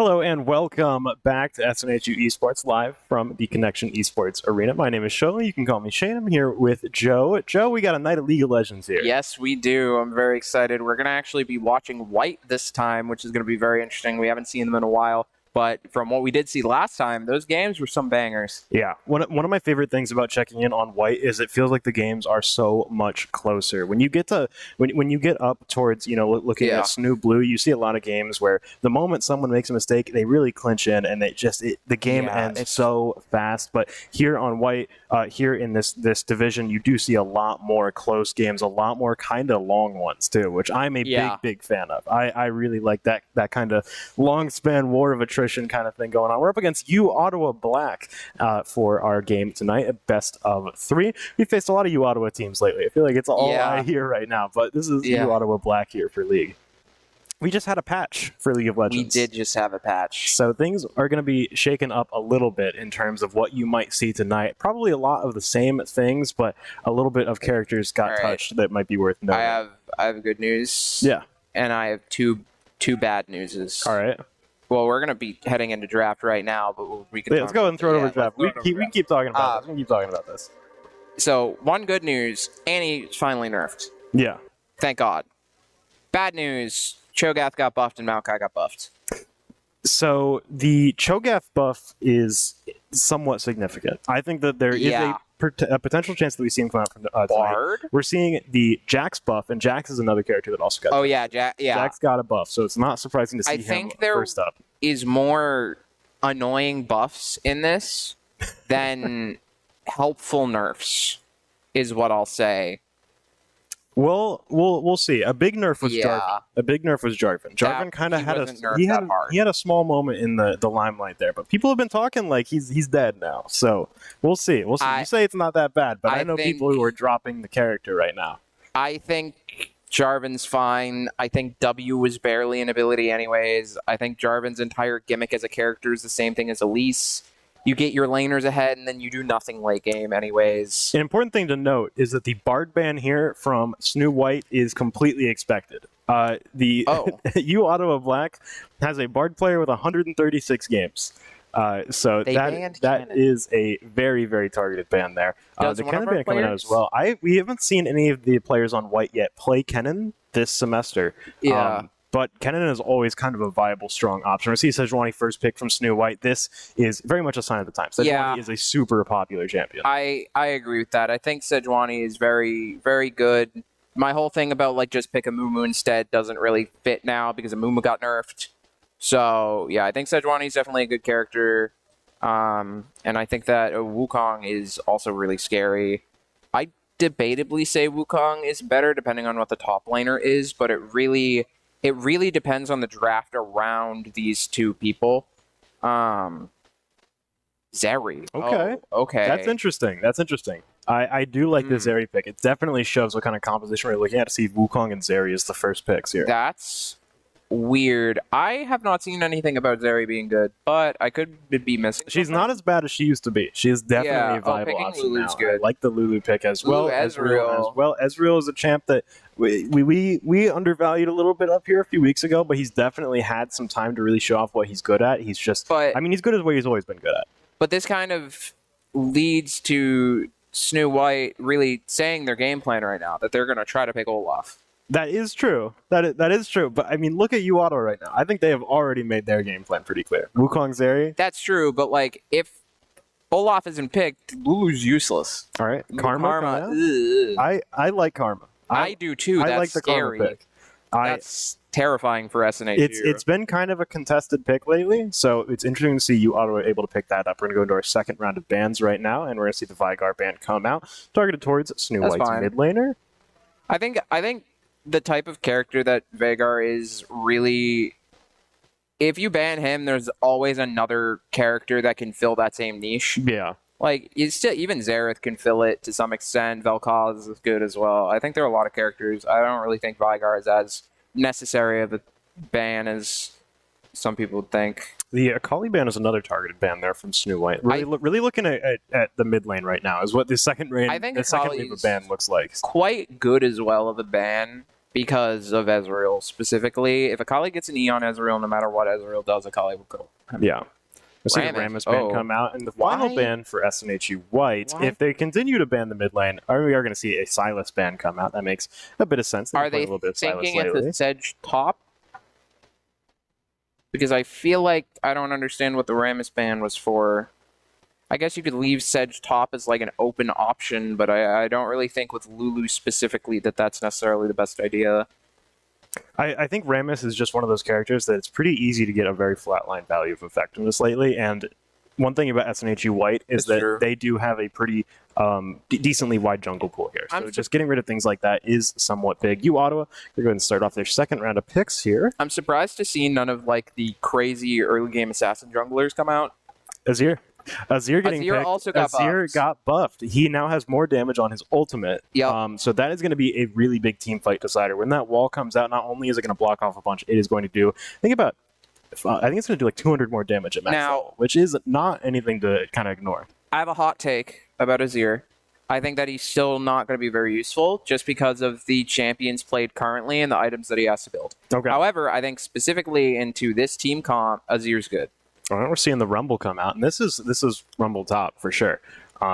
Hello and welcome back to SNHU Esports live from the Connection Esports Arena. My name is Shirley. You can call me Shane. I'm here with Joe. Joe, we got a night of League of Legends here. Yes, we do. I'm very excited. We're going to actually be watching White this time, which is going to be very interesting. We haven't seen them in a while. But from what we did see last time, those games were some bangers. Yeah, one of my favorite things about checking in on White is it feels like the games are so much closer. When you get to when you get up towards looking at SNHU Blue, you see a lot of games where the moment someone makes a mistake, they really clinch in and the game ends so fast. But here on White, here in this division, you do see a lot more close games, a lot more kind of long ones too, which I'm a big fan of. I really like that kind of long span war of attrition kind of thing going on. We're up against uOttawa Black for our game tonight, a best of 3. We faced a lot of uOttawa teams lately. I feel like it's all I hear right now, but this is uOttawa Black here for League. We just had a patch for League of Legends. We did just have a patch. So things are going to be shaken up a little bit in terms of what you might see tonight. Probably a lot of the same things, but a little bit of characters got touched that might be worth noting. I have good news. Yeah. And I have two bad newses. All right. Well, we're going to be heading into draft right now, but we can let's go ahead and throw it over draft. We keep talking about this. We keep talking about this. So, one good news, Annie's finally nerfed. Yeah. Thank God. Bad news, Cho'Gath got buffed and Maokai got buffed. So, the Cho'Gath buff is somewhat significant. I think that there is a potential chance that we see him come out from Bard. We're seeing the Jax buff, and Jax is another character that also got. Oh yeah, Jax got a buff, so it's not surprising to see him first up. Is more annoying buffs in this than helpful nerfs, is what I'll say. Well, we'll see. A big nerf was Jarvan. A big nerf was Jarvan. Jarvan kind of had a small moment in the limelight there, but people have been talking like he's dead now. So we'll see. You say it's not that bad, but I know people who are dropping the character right now. I think Jarvan's fine. I think W was barely an ability anyways. I think Jarvan's entire gimmick as a character is the same thing as Elise. You get your laners ahead, and then you do nothing late game anyways. An important thing to note is that the Bard ban here from SNHU White is completely expected. uOttawa Black has a Bard player with 136 games. So that is a very, very targeted ban there. The Kennen ban coming out as well. We haven't seen any of the players on White yet play Kennen this semester. Yeah. But Kennen is always kind of a viable, strong option. We see Sejuani first pick from SNHU White. This is very much a sign of the times. Sejuani is a super popular champion. I agree with that. I think Sejuani is very, very good. My whole thing about just pick a Mumu instead doesn't really fit now because Mumu got nerfed. So, yeah, I think Sejuani is definitely a good character. And I think that Wukong is also really scary. I debatably say Wukong is better depending on what the top laner is, but it really depends on the draft around these two people. Zeri. Okay. Okay. That's interesting. I do like the Zeri pick. It definitely shows what kind of composition we're looking at to see Wukong and Zeri as the first picks here. That's weird. I have not seen anything about Zeri being good, but I could be missing. She's not as bad as she used to be. She is definitely a viable option Lulu's now. Good. I like the Lulu pick as well. Ezreal as well. Ezreal is a champ that we undervalued a little bit up here a few weeks ago, but he's definitely had some time to really show off what he's good at. He's just, he's good at what he's always been good at. But this kind of leads to SNHU White really saying their game plan right now, that they're going to try to pick Olaf. That is true. That is true. But, look at uOttawa right now. I think they have already made their game plan pretty clear. Wukong, Zeri. That's true, but, if Olaf isn't picked, Lulu's useless. All right. Karma. I like Karma. I do, too. That's like the scary. Karma pick. That's terrifying for SNHU. It's been kind of a contested pick lately, so it's interesting to see uOttawa able to pick that up. We're going to go into our second round of bans right now, and we're going to see the Veigar ban come out, targeted towards SNHU White's mid laner. I think the type of character that Veigar is really, if you ban him, there's always another character that can fill that same niche. Yeah. Even Xerath can fill it to some extent. Vel'Koz is good as well. I think there are a lot of characters. I don't really think Veigar is as necessary of a ban as some people would think. The Akali ban is another targeted ban there from SNHU White. Really looking at the mid lane right now is what the second wave of ban looks like. Quite good as well of a ban. because of Ezreal specifically. If Akali gets an E on Ezreal, no matter what Ezreal does, Akali will go. Yeah. We'll see the Rammus ban come out, and the final ban for SNHU White. If they continue to ban the mid lane, we are going to see a Sylas ban come out. That makes a bit of sense. Are they thinking it's a Sedge top? Because I feel like I don't understand what the Rammus ban was for. I guess you could leave Sedge top as like an open option, but I don't really think with Lulu specifically that that's necessarily the best idea. I think Rammus is just one of those characters that it's pretty easy to get a very flatline value of effectiveness lately, and one thing about SNHU White is that they do have a pretty decently wide jungle pool here. So just getting rid of things like that is somewhat big. uOttawa, they're going to start off their second round of picks here. I'm surprised to see none of like the crazy early game assassin junglers come out. Azir getting Azir picked. also got Azir got buffed. He now has more damage on his ultimate. Yep. So that is going to be a really big team fight decider. When that wall comes out, not only is it going to block off a bunch, it is going to do, I think it's going to do like 200 more damage at max level, which is not anything to kind of ignore. I have a hot take about Azir. I think that he's still not going to be very useful just because of the champions played currently and the items that he has to build. Okay. However, I think specifically into this team comp, Azir's good. All right, we're seeing the Rumble come out, and this is Rumble top for sure.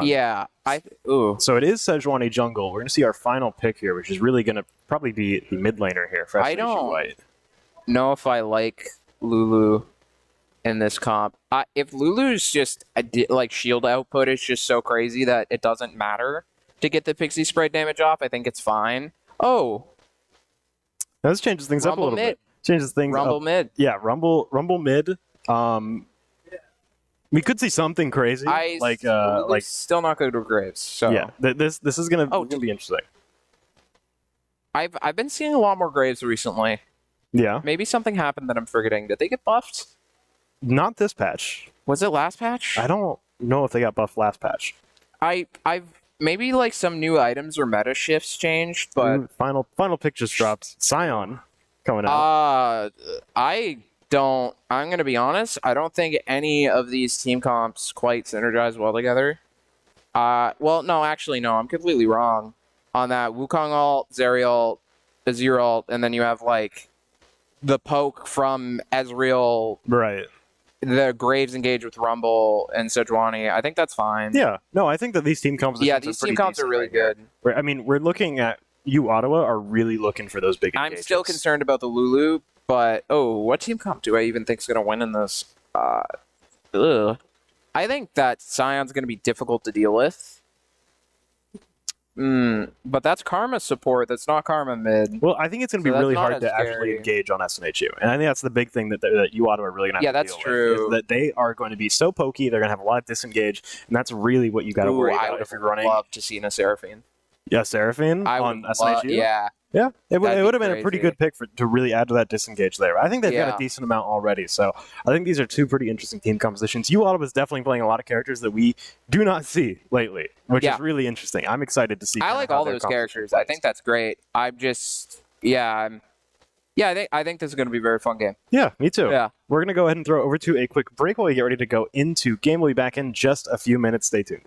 Yeah. So it is Sejuani jungle. We're going to see our final pick here, which is really going to probably be the mid laner here for SNHU White. Know if I like Lulu in this comp. If Lulu's just like shield output is just so crazy that it doesn't matter to get the pixie spray damage off, I think it's fine. Oh. This changes things up a little bit. Changes things Rumble up. Mid. Yeah, Rumble mid. We could see something crazy. Like still not going to Graves. So yeah, this is gonna be interesting. I've been seeing a lot more Graves recently. Yeah. Maybe something happened that I'm forgetting. Did they get buffed? Not this patch. Was it last patch? I don't know if they got buffed last patch. I've maybe like some new items or meta shifts changed, but final pick just dropped. Scion coming out. I'm going to be honest. I don't think any of these team comps quite synergize well together. Well, no, actually, no. I'm completely wrong on that. Wukong ult, Zerial, Azir ult, and then you have, like, the poke from Ezreal. Right. The Graves engage with Rumble and Sejuani. I think that's fine. Yeah. No, I think that these team comps are really good. I mean, we're looking at uOttawa are really looking for those big engagements. I'm still concerned about the Lulu. But, what team comp do I even think is going to win in this? I think that Sion's going to be difficult to deal with. But that's Karma support. That's not Karma mid. Well, I think it's going to be really hard to actually engage on SNHU. And I think that's the big thing that uOttawa are really going to have to deal with. Yeah, that's true. Is that they are going to be so pokey. They're going to have a lot of disengage. And that's really what you got to worry about if you're running. I would love to see a Seraphine. Yeah, Seraphine on SNHU? Yeah. Yeah, it would have been a pretty good pick to really add to that disengage there. I think they've got a decent amount already, so I think these are two pretty interesting team compositions. uOttawa is definitely playing a lot of characters that we do not see lately, which is really interesting. I'm excited to see. I like all those characters. I think that's great. I'm just, I think this is going to be a very fun game. Yeah, me too. Yeah. We're going to go ahead and throw over to a quick break while we get ready to go into game. We'll be back in just a few minutes. Stay tuned.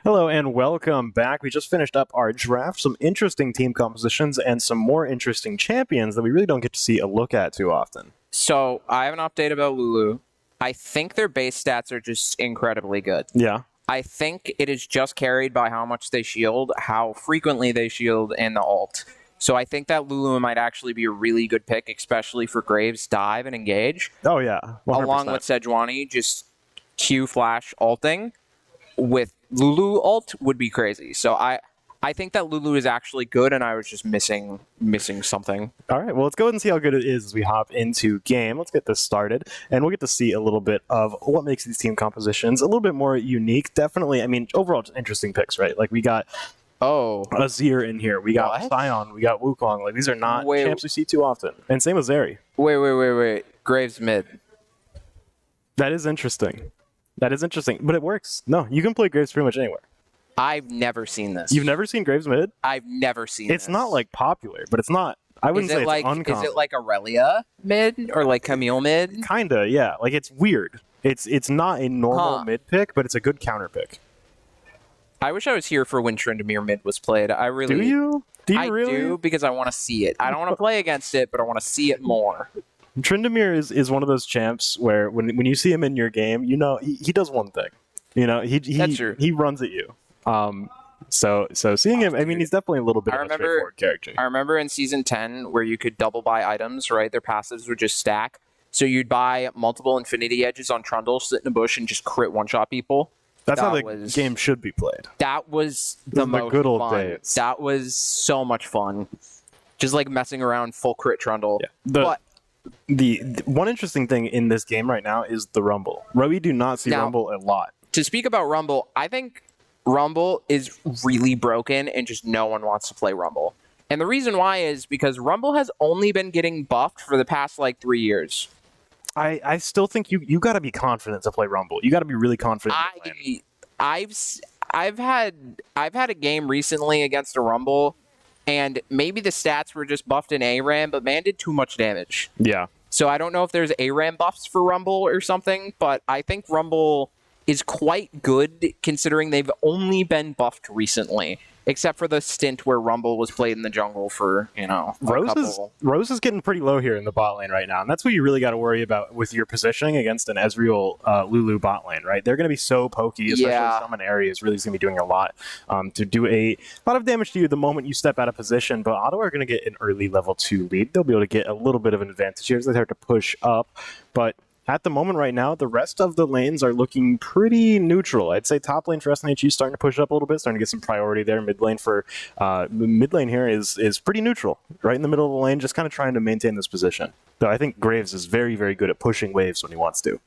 Hello and welcome back. We just finished up our draft, some interesting team compositions, and some more interesting champions that we really don't get to see a look at too often. So I have an update about Lulu. I think their base stats are just incredibly good. Yeah. I think it is just carried by how much they shield, how frequently they shield, and the ult. So I think that Lulu might actually be a really good pick, especially for Graves, dive, and engage. Oh, yeah. 100%. Along with Sejuani, just Q flash ulting with Lulu ult would be crazy. So I think that Lulu is actually good, and I was just missing something. All right, well, let's go ahead and see how good it is as we hop into game. Let's get this started, and we'll get to see a little bit of what makes these team compositions a little bit more unique. Definitely, I mean, overall, just interesting picks, right? Like, we got Azir in here. We got Sion. We got Wukong. Like, these are not champs we see too often. And same with Zeri. Wait. Graves mid. That is interesting. But it works. No, you can play Graves pretty much anywhere. I've never seen this. You've never seen Graves mid? I've never seen It's not, like, popular, but it's not... I wouldn't say it's uncommon. Is it like Aurelia mid or like Camille mid? Kinda, yeah. Like, it's weird. It's not a normal mid pick, but it's a good counter pick. I wish I was here for when Tryndamere mid was played. I really do. You I really? Do because I want to see it. I don't want to play against it, but I want to see it more. Tryndamere is one of those champs where when you see him in your game, you know he does one thing. You know That's true. He runs at you. So seeing him, I mean, he's definitely a little bit of a straightforward character. I remember in Season 10 where you could double buy items, right? Their passives would just stack. So you'd buy multiple Infinity Edges on Trundle, sit in a bush, and just crit one-shot people. That's how the game should be played. That was the most good old fun. days. That was so much fun. Just like messing around full crit Trundle. Yeah. The one interesting thing in this game right now is the Rumble. We do not see Rumble a lot. To speak about Rumble, I think Rumble is really broken and just no one wants to play Rumble. And the reason why is because Rumble has only been getting buffed for the past like 3 years. I still think you got to be confident to play Rumble. You got to be really confident. I've had a game recently against a Rumble, and maybe the stats were just buffed in ARAM, but man did too much damage. Yeah. So I don't know if there's ARAM buffs for Rumble or something, but I think Rumble is quite good considering they've only been buffed recently, except for the stint where Rumble was played in the jungle for, Rose is getting pretty low here in the bot lane right now, and that's what you really got to worry about with your positioning against an Ezreal Lulu bot lane, right? They're going to be so pokey, especially in summon areas, really is going to be doing a lot to do a lot of damage to you the moment you step out of position, but Ottawa are going to get an early level 2 lead. They'll be able to get a little bit of an advantage here as they start to push up, but at the moment right now, the rest of the lanes are looking pretty neutral. I'd say top lane for SNHU starting to push up a little bit, starting to get some priority there. Mid lane here is pretty neutral, right in the middle of the lane, just kind of trying to maintain this position. Though I think Graves is very, very good at pushing waves when he wants to.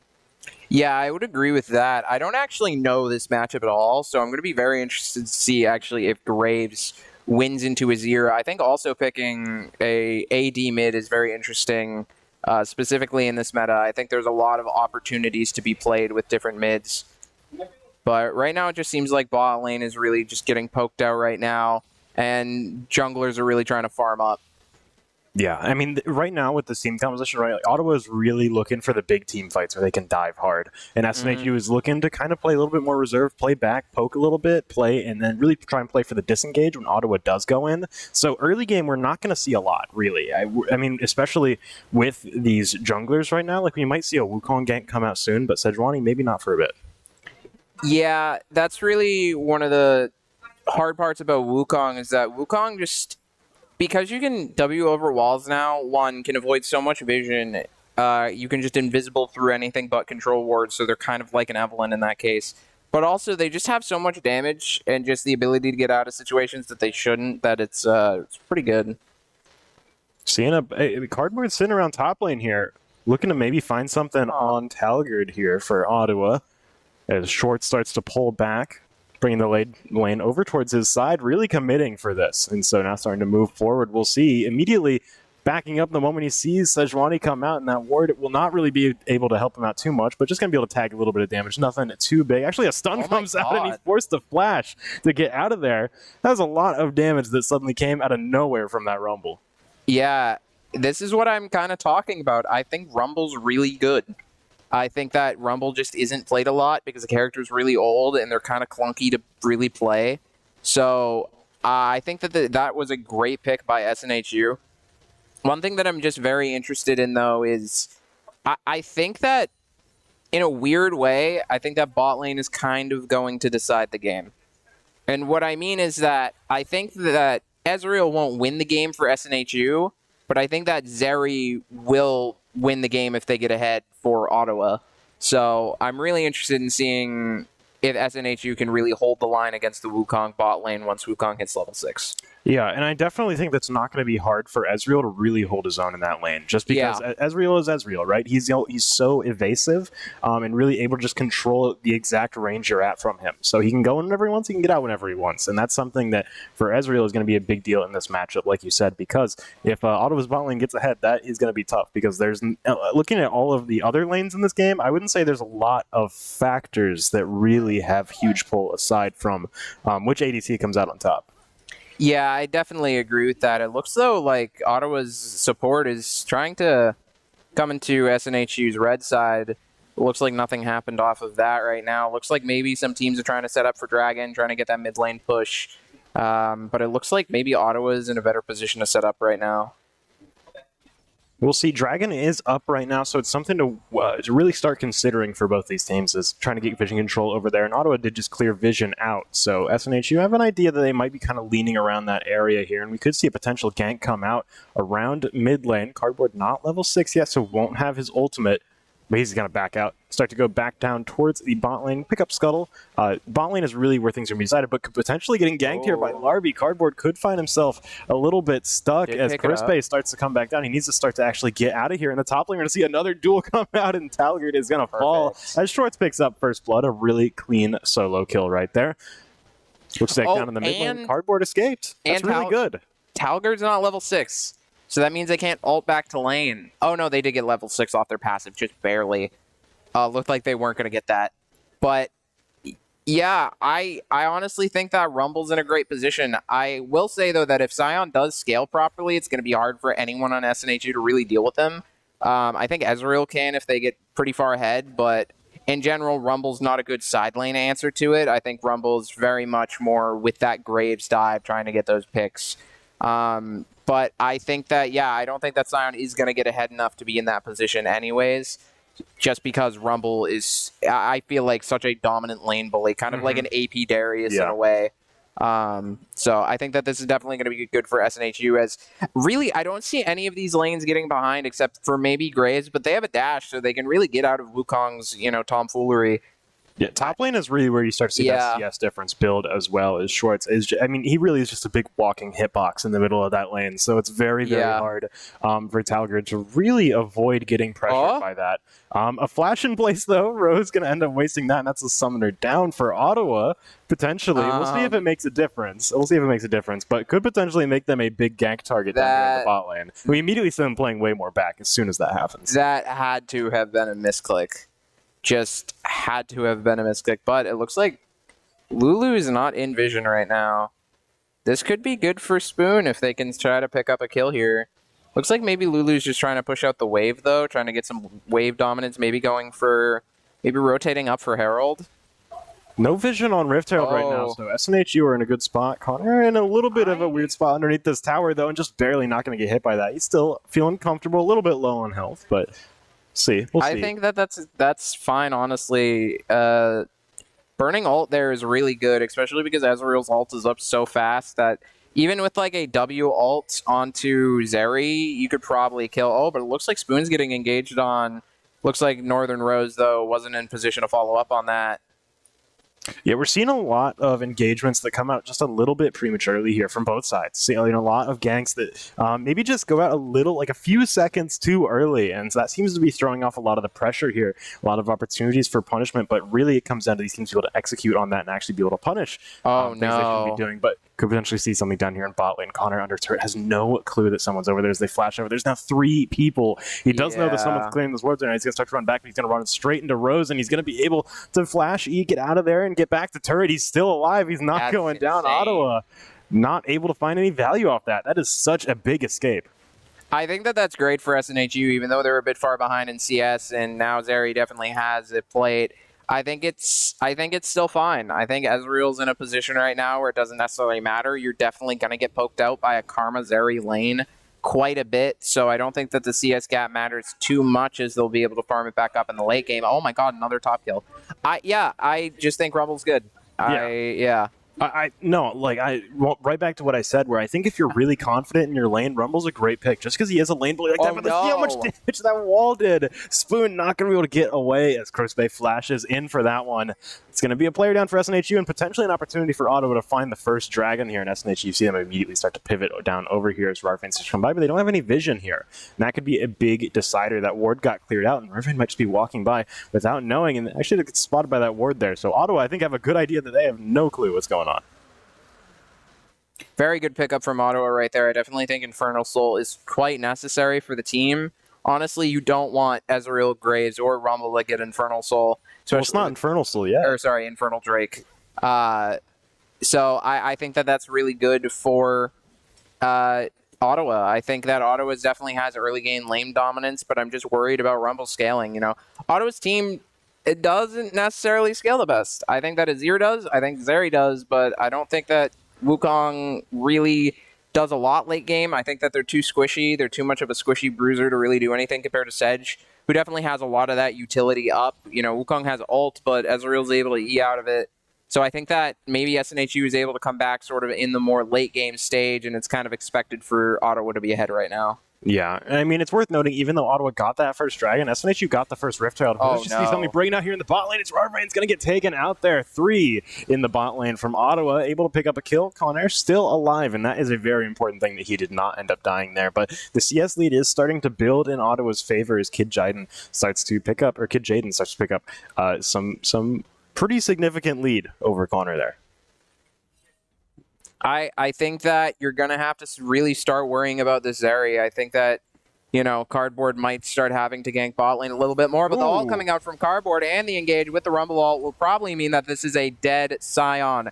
Yeah, I would agree with that. I don't actually know this matchup at all, so I'm going to be very interested to see actually if Graves wins into Azir. I think also picking a AD mid is very interesting. Specifically in this meta, I think there's a lot of opportunities to be played with different mids. But right now it just seems like bot lane is really just getting poked out right now, and junglers are really trying to farm up. Yeah, I mean, right now with the team composition, right, like, Ottawa is really looking for the big team fights where they can dive hard. And SNHU is looking to kind of play a little bit more reserve, play back, poke a little bit, play, and then really try and play for the disengage when Ottawa does go in. So early game, we're not going to see a lot, really. I mean, especially with these junglers right now, like we might see a Wukong gank come out soon, but Sejuani, maybe not for a bit. Yeah, that's really one of the hard parts about Wukong is that Wukong just... Because you can W over walls now, one, can avoid so much vision. You can just invisible through anything but control wards, so they're kind of like an Evelynn in that case. But also, they just have so much damage and just the ability to get out of situations that they shouldn't, that it's pretty good. Seeing a cardboard sitting around top lane here, looking to maybe find something on Talgard here for Ottawa. As Short starts to pull back, bringing the lane over towards his side, really committing for this. And so now starting to move forward. We'll see immediately backing up the moment he sees Sejuani come out, and that ward will not really be able to help him out too much, but just going to be able to tag a little bit of damage. Nothing too big. Actually, a stun comes out, and he's forced to flash to get out of there. That was a lot of damage that suddenly came out of nowhere from that Rumble. Yeah, this is what I'm kind of talking about. I think Rumble's really good. I think that Rumble just isn't played a lot because the character's really old and they're kind of clunky to really play. So I think that that was a great pick by SNHU. One thing that I'm just very interested in, though, is I think that in a weird way, I think that bot lane is kind of going to decide the game. And what I mean is that I think that Ezreal won't win the game for SNHU, but I think that Zeri will win the game if they get ahead for Ottawa. So I'm really interested in seeing if SNHU can really hold the line against the Wukong bot lane once Wukong hits level 6. Yeah, and I definitely think that's not going to be hard for Ezreal to really hold his own in that lane, just because Ezreal is Ezreal, right? He's so evasive and really able to just control the exact range you're at from him. So he can go in whenever he wants, he can get out whenever he wants, and that's something that for Ezreal is going to be a big deal in this matchup, like you said, because if Ottawa's bot lane gets ahead, that is going to be tough, because there's looking at all of the other lanes in this game, I wouldn't say there's a lot of factors that really have huge pull aside from which ADC comes out on top. Yeah, I definitely agree with that. It looks though like Ottawa's support is trying to come into SNHU's red side. It looks like nothing happened off of that right now. It looks like maybe some teams are trying to set up for Dragon, trying to get that mid lane push. But it looks like maybe Ottawa's in a better position to set up right now. We'll see. Dragon is up right now, so it's something to really start considering for both these teams, is trying to get vision control over there. And Ottawa did just clear vision out, so SNHU have an idea that they might be kind of leaning around that area here, and we could see a potential gank come out around mid lane. Cardboard not level 6 yet, so won't have his ultimate, but he's going to back out, start to go back down towards the bot lane, pick up Scuttle. Bot lane is really where things are going to be decided, but potentially getting ganked here by Larby. Cardboard could find himself a little bit stuck as Crispe starts to come back down. He needs to start to actually get out of here. In the top lane, we're going to see another duel come out, and Talgard is going to fall as Shorts picks up first blood. A really clean solo kill right there. Looks like down in the mid lane. Cardboard escaped. That's really good. Talgard's not level 6. So that means they can't ult back to lane. Oh, no, they did get level 6 off their passive, just barely. Looked like they weren't going to get that. But, yeah, I honestly think that Rumble's in a great position. I will say, though, that if Sion does scale properly, it's going to be hard for anyone on SNHU to really deal with him. I think Ezreal can if they get pretty far ahead, but in general, Rumble's not a good side lane answer to it. I think Rumble's very much more with that Graves dive, trying to get those picks. But I think that, I don't think that Sion is going to get ahead enough to be in that position anyways, just because Rumble is, I feel like, such a dominant lane bully, kind of like an AP Darius in a way. So I think that this is definitely going to be good for SNHU, as really I don't see any of these lanes getting behind except for maybe Graves, but they have a dash, so they can really get out of Wukong's, tomfoolery. Yeah, top lane is really where you start to see that CS difference build as well as Schwartz. He really is just a big walking hitbox in the middle of that lane, so it's very, very hard for Talgard to really avoid getting pressured by that. A flash in place, though. Rose going to end up wasting that, and that's a summoner down for Ottawa, potentially. We'll see if it makes a difference. But could potentially make them a big gank target down here in the bot lane. We immediately see them playing way more back as soon as that happens. That had to have been a misclick. Just had to have been a misclick, but it looks like Lulu is not in vision right now. This could be good for Spoon if they can try to pick up a kill here. Looks like maybe Lulu's just trying to push out the wave, though, trying to get some wave dominance, maybe rotating up for Herald. No vision on Rift Herald right now, so SNHU are in a good spot. Connor in a little bit of a weird spot underneath this tower, though, and just barely not going to get hit by that. He's still feeling comfortable, a little bit low on health, but... We'll see. I think that's fine, honestly. Burning ult there is really good, especially because Ezreal's ult is up so fast that even with like a W ult onto Zeri, you could probably kill. But it looks like Spoon's getting engaged on. Looks like Northern Rose, though, wasn't in position to follow up on that. Yeah, we're seeing a lot of engagements that come out just a little bit prematurely here from both sides. Seeing a lot of ganks that maybe just go out a few seconds too early, and so that seems to be throwing off a lot of the pressure here, a lot of opportunities for punishment, but really it comes down to these teams being able to execute on that and actually be able to punish things they shouldn't be doing. But could potentially see something down here in bot lane. Connor under turret has no clue that someone's over there as they flash over. There's now 3 people. He does know that someone's clearing this wards, and he's going to start to run back, but he's going to run straight into Rose, and he's going to be able to flash E, get out of there, and get back to turret. He's still alive. He's not down. Ottawa not able to find any value off that. That is such a big escape. I think that that's great for SNHU, even though they're a bit far behind in CS, and now Zeri definitely has it played. I think it's still fine. I think Ezreal's in a position right now where it doesn't necessarily matter. You're definitely going to get poked out by a Karma Zeri lane quite a bit, so I don't think that the CS gap matters too much, as they'll be able to farm it back up in the late game. Oh my god, another top kill. I just think Rumble's good. Yeah. Right back to what I said, where I think if you're really confident in your lane, Rumble's a great pick. Just because he has a lane bully like that, but see how much damage that wall did. Spoon not going to be able to get away as Crossbay flashes in for that one. It's going to be a player down for SNHU and potentially an opportunity for Ottawa to find the first dragon here in SNHU. You see them immediately start to pivot down over here as Rarvane's come by, but they don't have any vision here. And that could be a big decider. That ward got cleared out, and Rarvane might just be walking by without knowing, and actually they get spotted by that ward there. So Ottawa, I think, have a good idea that they have no clue what's going on. Very good pickup from Ottawa right there. I definitely think Infernal Soul is quite necessary for the team. Honestly, you don't want Ezreal, Graves, or Rumble to get Infernal Soul. Well, it's not Infernal Soul yet. Or, sorry, Infernal Drake. So I think that that's really good for Ottawa. I think that Ottawa definitely has early game lane dominance, but I'm just worried about Rumble scaling. You know, Ottawa's team, it doesn't necessarily scale the best. I think that Azir does. I think Zeri does, but I don't think that Wukong really does a lot late game. I think that they're too squishy. They're too much of a squishy bruiser to really do anything compared to Sedge, who definitely has a lot of that utility up. You know, Wukong has ult, but Ezreal's able to E out of it. So I think that maybe SNHU is able to come back sort of in the more late game stage, and it's kind of expected for Ottawa to be ahead right now. Yeah, I mean, it's worth noting, even though Ottawa got that first dragon, SNHU got the first Rift Child. Oh, just see something breaking out here in the bot lane. It's Rarvane's going to get taken out there. 3 in the bot lane from Ottawa, able to pick up a kill. Conair still alive, and that is a very important thing that he did not end up dying there. But the CS lead is starting to build in Ottawa's favor as Kid Jaden starts to pick up some pretty significant lead over Connor there. I think that you're going to have to really start worrying about this Zeri. I think that, you know, Cardboard might start having to gank bot lane a little bit more, but the ult coming out from Cardboard and the engage with the Rumble ult will probably mean that this is a dead Scion.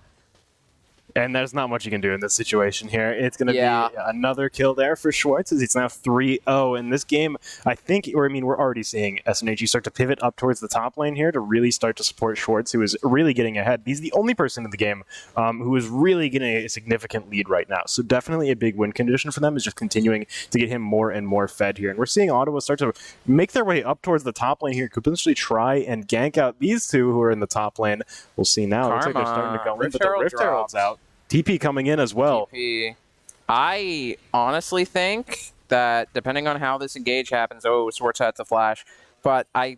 And there's not much you can do in this situation here. It's going to be another kill there for Schwartz, as it's now 3-0 in this game. We're already seeing SNHU start to pivot up towards the top lane here to really start to support Schwartz, who is really getting ahead. He's the only person in the game who is really getting a significant lead right now. So definitely a big win condition for them is just continuing to get him more and more fed here. And we're seeing Ottawa start to make their way up towards the top lane here. Could potentially try and gank out these two who are in the top lane. We'll see now. It looks like they're starting to go in, but the Rift Herald's out. TP coming in as well. TP. I honestly think that depending on how this engage happens, Schwartz had to flash, but I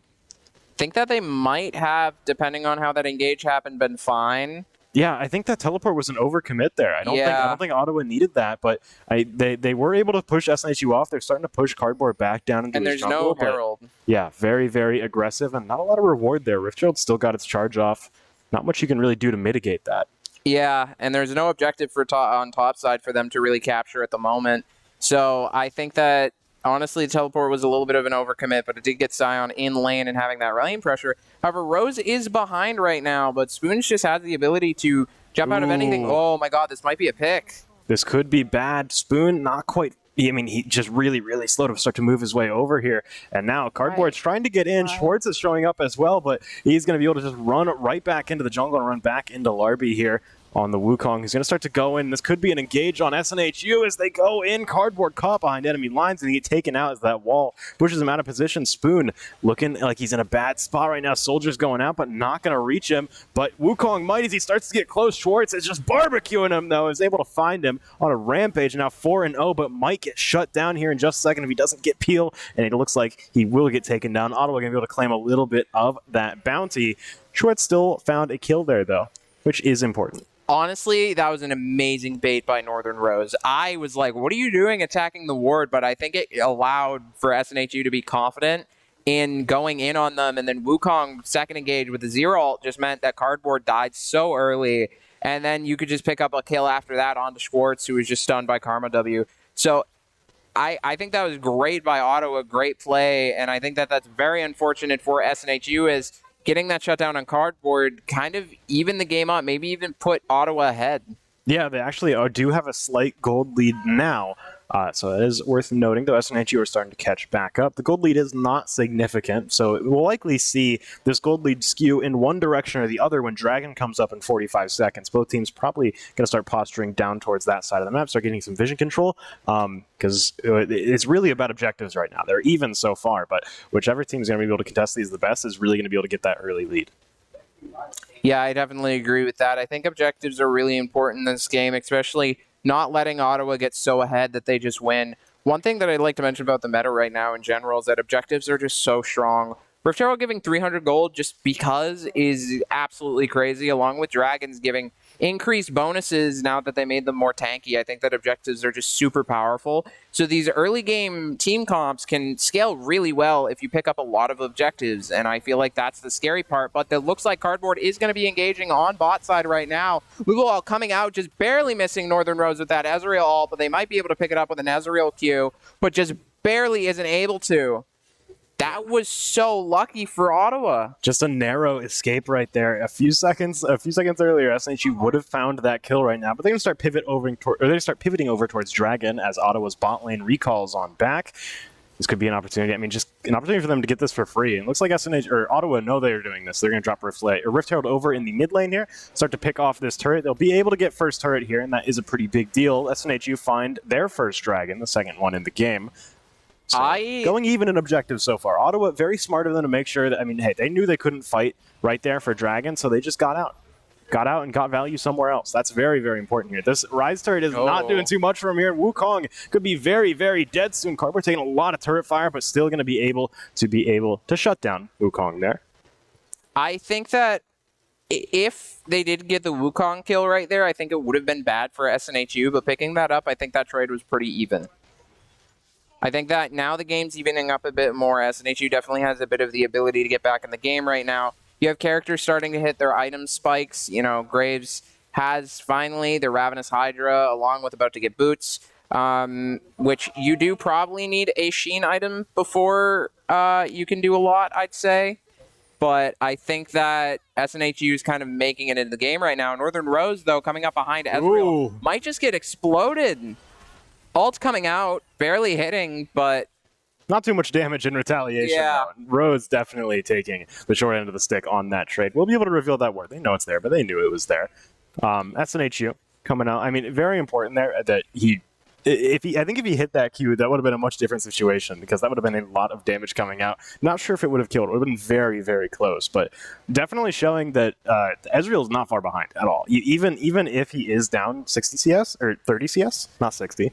think that they might have, depending on how that engage happened, been fine. Yeah, I think that teleport was an overcommit there. I don't think Ottawa needed that, but they were able to push SNHU off. They're starting to push Cardboard back down into his jungle. And there's no Herald. Yeah, very, very aggressive, and not a lot of reward there. Riftchild still got its charge off. Not much you can really do to mitigate that. Yeah, and there's no objective on top side for them to really capture at the moment. So I think that, honestly, teleport was a little bit of an overcommit, but it did get Scion in lane and having that lane pressure. However, Rose is behind right now, but Spoons just has the ability to jump out of anything. Oh my god, this might be a pick. This could be bad. Spoon, not quite. I mean, he just really, really slow to start to move his way over here. And now Cardboard's trying to get in. Schwartz is showing up as well, but he's going to be able to just run right back into the jungle and run back into Larby here on the Wukong. He's going to start to go in. This could be an engage on SNHU as they go in. Cardboard caught behind enemy lines and he get taken out as that wall pushes him out of position. Spoon looking like he's in a bad spot right now. Soldier's going out, but not going to reach him. But Wukong might as he starts to get close. Schwartz is just barbecuing him, though. Is able to find him on a rampage. Now 4-0, but might get shut down here in just a second if he doesn't get Peel. And it looks like he will get taken down. Ottawa going to be able to claim a little bit of that bounty. Schwartz still found a kill there, though, which is important. Honestly, that was an amazing bait by Northern Rose. I was like, what are you doing attacking the ward? But I think it allowed for SNHU to be confident in going in on them. And then Wukong second engage with the zero ult just meant that Cardboard died so early. And then you could just pick up a kill after that onto Schwartz, who was just stunned by Karma W. So I think that was great by Ottawa, great play. And I think that that's very unfortunate for SNHU as getting that shutdown on Cardboard kind of even the game up, maybe even put Ottawa ahead. Yeah, they actually do have a slight gold lead now. So it is worth noting, though SNHU are starting to catch back up. The gold lead is not significant, so we'll likely see this gold lead skew in one direction or the other when Dragon comes up in 45 seconds. Both teams probably going to start posturing down towards that side of the map, start getting some vision control, because it's really about objectives right now. They're even so far, but whichever team is going to be able to contest these the best is really going to be able to get that early lead. Yeah, I definitely agree with that. I think objectives are really important in this game, especially not letting Ottawa get so ahead that they just win. One thing that I'd like to mention about the meta right now in general is that objectives are just so strong. Rift Herald giving 300 gold just because is absolutely crazy, along with Dragons giving increased bonuses now that they made them more tanky. I think that objectives are just super powerful. So these early game team comps can scale really well if you pick up a lot of objectives, and I feel like that's the scary part. But it looks like Cardboard is going to be engaging on bot side right now. uOttawa coming out, just barely missing Northern Rose with that Ezreal ult, but they might be able to pick it up with an Ezreal Q, but just barely isn't able to. That was so lucky for Ottawa. Just a narrow escape right there. A few seconds earlier, SNHU would have found that kill right now, but they're going to start pivoting over towards Dragon as Ottawa's bot lane recalls on back. This could be an opportunity. I mean, just an opportunity for them to get this for free. And it looks like SNH or Ottawa know they're doing this. They're going to drop Rift Herald over in the mid lane here, start to pick off this turret. They'll be able to get first turret here, and that is a pretty big deal. SNHU find their first Dragon, the second one in the game. So going even in objectives so far. Ottawa, very smart of them to make sure that, I mean, hey, they knew they couldn't fight right there for Dragon, so they just got out. Got out and got value somewhere else. That's very, very important here. This Rise turret is not doing too much for him here. Wukong could be very, very dead soon. Cardboard taking a lot of turret fire, but still going to be able to shut down Wukong there. I think that if they did get the Wukong kill right there, I think it would have been bad for SNHU, but picking that up, I think that trade was pretty even. I think that now the game's evening up a bit more. SNHU definitely has a bit of the ability to get back in the game right now. You have characters starting to hit their item spikes. You know, Graves has finally the Ravenous Hydra, along with about to get Boots, which you do probably need a Sheen item before you can do a lot, I'd say. But I think that SNHU is kind of making it into the game right now. Northern Rose, though, coming up behind Ezreal, might just get exploded. Ult's coming out, barely hitting, but not too much damage in retaliation. Yeah. Rose definitely taking the short end of the stick on that trade. We'll be able to reveal that word. They know it's there, but they knew it was there. SNHU coming out. I mean, very important there that I think if he hit that Q, that would have been a much different situation because that would have been a lot of damage coming out. Not sure if it would have killed. It would have been very, very close, but definitely showing that Ezreal is not far behind at all. Even if he is down 60 CS or 30 CS, not 60,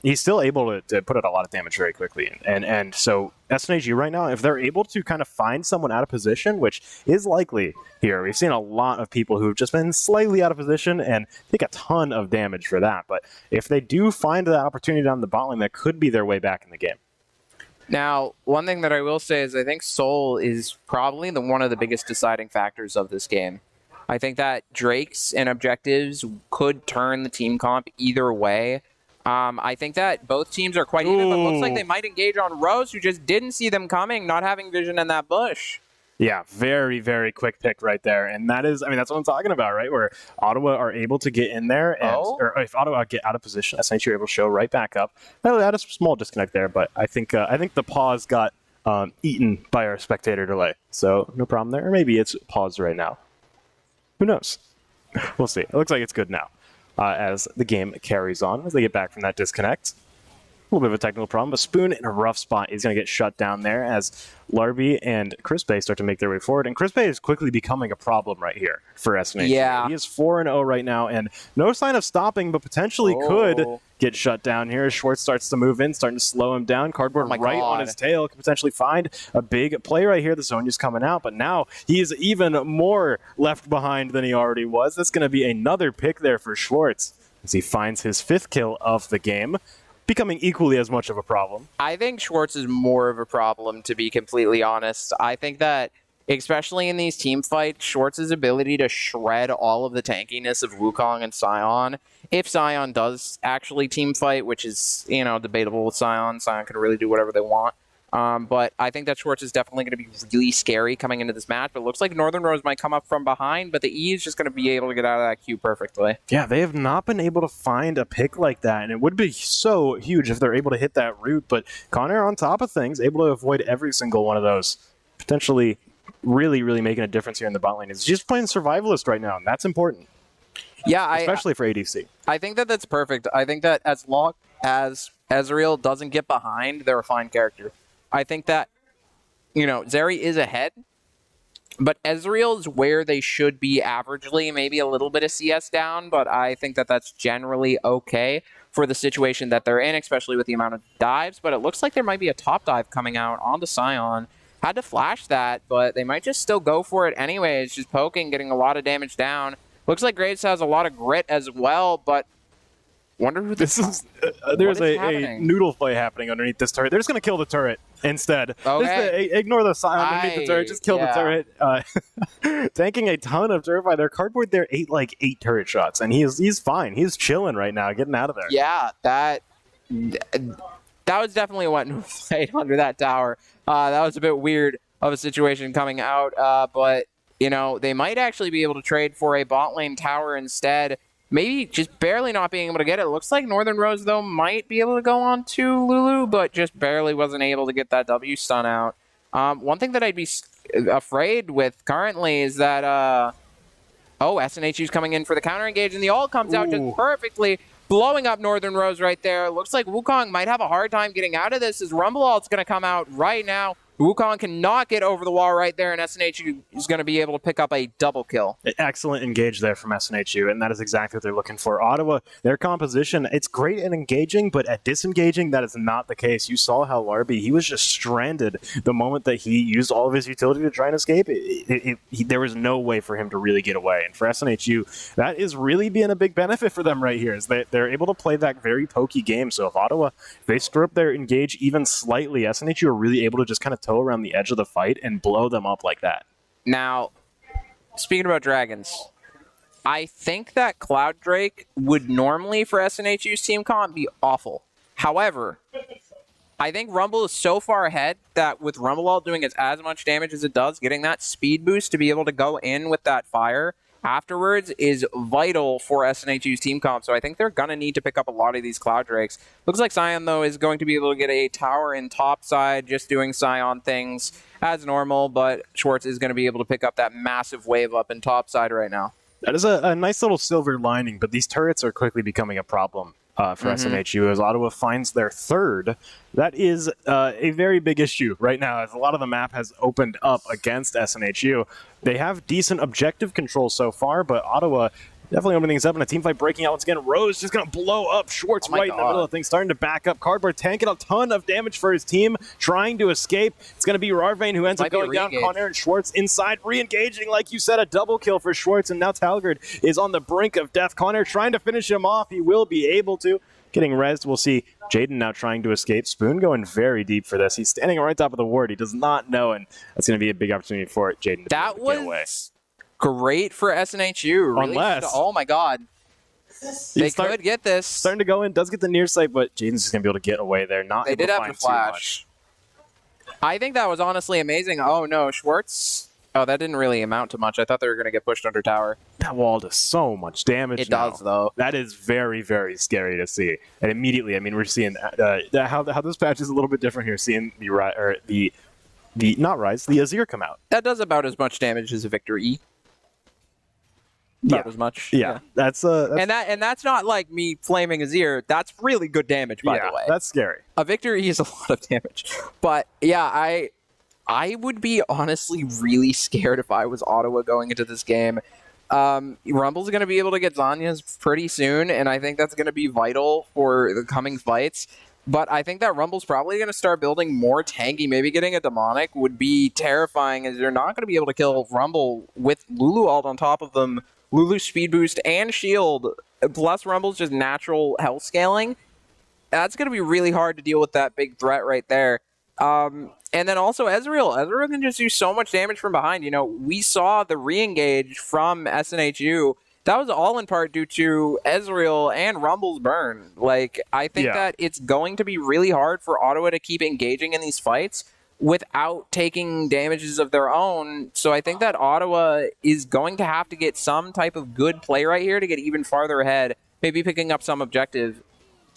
he's still able to put out a lot of damage very quickly. And so SNHU right now, if they're able to kind of find someone out of position, which is likely here, we've seen a lot of people who've just been slightly out of position and take a ton of damage for that. But if they do find that opportunity down the bot lane, that could be their way back in the game. Now, one thing that I will say is I think Soul is probably one of the biggest deciding factors of this game. I think that Drakes and objectives could turn the team comp either way. I think that both teams are quite even, but it looks like they might engage on Rose, who just didn't see them coming, not having vision in that bush. Yeah, very, very quick pick right there. And that is, I mean, that's what I'm talking about, right? Where Ottawa are able to get in there, and or if Ottawa get out of position, SNHU are able to show right back up. Well, that is a small disconnect there, but I think the pause got eaten by our spectator delay. So no problem there. Or maybe it's paused right now. Who knows? We'll see. It looks like it's good now. As the game carries on, as they get back from that disconnect. A little bit of a technical problem, but Spoon in a rough spot is going to get shut down there as Larby and Crispay start to make their way forward. And Crispay is quickly becoming a problem right here for SNH. Yeah. He is 4-0 right now, and no sign of stopping, but potentially could get shut down here as Schwartz starts to move in, starting to slow him down. Cardboard right on his tail, could potentially find a big play right here. The Zonya's coming out, but now he is even more left behind than he already was. That's going to be another pick there for Schwartz as he finds his 5th kill of the game, becoming equally as much of a problem. I think Schwartz is more of a problem, to be completely honest. I think that, especially in these team fights, Schwartz's ability to shred all of the tankiness of Wukong and Sion, if Sion does actually team fight, which is, debatable with Sion. Sion can really do whatever they want. But I think that Schwartz is definitely going to be really scary coming into this match. But it looks like Northern Rose might come up from behind, but the E is just going to be able to get out of that queue perfectly. Yeah, they have not been able to find a pick like that, and it would be so huge if they're able to hit that route. But Connor, on top of things, able to avoid every single one of those, potentially really, really making a difference here in the bot lane. He's just playing Survivalist right now, and that's important. Yeah, especially for ADC. I think that that's perfect. I think that as long as Ezreal doesn't get behind, they're a fine character. I think that, Zeri is ahead, but Ezreal is where they should be averagely, maybe a little bit of CS down, but I think that that's generally okay for the situation that they're in, especially with the amount of dives. But it looks like there might be a top dive coming out onto Sion. Had to flash that, but they might just still go for it anyways, just poking, getting a lot of damage down. Looks like Graves has a lot of grit as well, but wonder who this is. There's a noodle fight happening underneath this turret. They're just going to kill the turret instead. Okay. Ignore the sign underneath the turret. Just kill the turret. Tanking a ton of turret fire. Their cardboard there ate like 8 turret shots, and he's fine. He's chilling right now, getting out of there. Yeah, that was definitely a wet noodle fight under that tower. That was a bit weird of a situation coming out, but they might actually be able to trade for a bot lane tower instead. Maybe just barely not being able to get it. It looks like Northern Rose, though, might be able to go on to Lulu, but just barely wasn't able to get that W stun out. One thing that I'd be afraid with currently is that, SNHU's coming in for the counter engage, and the ult comes out just perfectly, blowing up Northern Rose right there. Looks like Wukong might have a hard time getting out of this, as Rumble ult's going to come out right now. Wukong cannot get over the wall right there, and SNHU is going to be able to pick up a double kill. Excellent engage there from SNHU, and that is exactly what they're looking for. Ottawa, their composition, it's great at engaging, but at disengaging, that is not the case. You saw how Larby, he was just stranded the moment that he used all of his utility to try and escape. There was no way for him to really get away, and for SNHU, that is really being a big benefit for them right here, is that they're able to play that very pokey game. So if Ottawa, if they stir up their engage even slightly, SNHU are really able to just kind of around the edge of the fight and blow them up like that. Now, speaking about dragons, I think that Cloud Drake would normally for SNHU's team comp be awful. However, I think Rumble is so far ahead that with Rumble ult doing as much damage as it does, getting that speed boost to be able to go in with that fire afterwards is vital for SNHU's team comp. So I think they're going to need to pick up a lot of these Cloud Drakes. Looks like Sion, though, is going to be able to get a tower in top side, just doing Sion things as normal, but Schwartz is going to be able to pick up that massive wave up in top side right now. That is a nice little silver lining, but these turrets are quickly becoming a problem for SNHU as Ottawa finds their third. That is a very big issue right now, as a lot of the map has opened up against SNHU. They have decent objective control so far, but Ottawa definitely opening things up in a team fight breaking out once again. Rose just going to blow up Schwartz right in the middle of things, starting to back up. Cardboard tanking a ton of damage for his team, trying to escape. It's going to be Rarvane who ends up going down. Connor and Schwartz inside, re-engaging, like you said, a double kill for Schwartz, and now Talgard is on the brink of death. Connor trying to finish him off. He will be able to. Getting rezzed. We'll see Jaden now trying to escape. Spoon going very deep for this. He's standing right top of the ward. He does not know, and that's going to be a big opportunity for Jaden to get away. Great for SNHU. Really. Unless, oh my god, they could get this. Starting to go in, does get the near sight, but Jaden's just gonna be able to get away there. They did have to flash. I think that was honestly amazing. Oh no, Schwartz. Oh, that didn't really amount to much. I thought they were gonna get pushed under tower. That wall does so much damage. It does though. That is very, very scary to see. And immediately, I mean, we're seeing how this patch is a little bit different here. Seeing the Azir come out. That does about as much damage as a Victory. As much. Yeah. That's and that's not like me flaming Azir. That's really good damage, by the way. That's scary. A Victory is a lot of damage. But yeah, I would be honestly really scared if I was Ottawa going into this game. Rumble's going to be able to get Zanya's pretty soon, and I think that's going to be vital for the coming fights. But I think that Rumble's probably going to start building more tanky. Maybe getting a Demonic would be terrifying, as they're not going to be able to kill Rumble with Lulu ult on top of them. Lulu speed boost and shield, plus Rumble's just natural health scaling. That's going to be really hard to deal with that big threat right there. And then also Ezreal. Ezreal can just do so much damage from behind. You know, we saw the re-engage from SNHU, that was all in part due to Ezreal and Rumble's burn. Like, I think that it's going to be really hard for Ottawa to keep engaging in these fights without taking damages of their own. So I think that Ottawa is going to have to get some type of good play right here to get even farther ahead, maybe picking up some objective.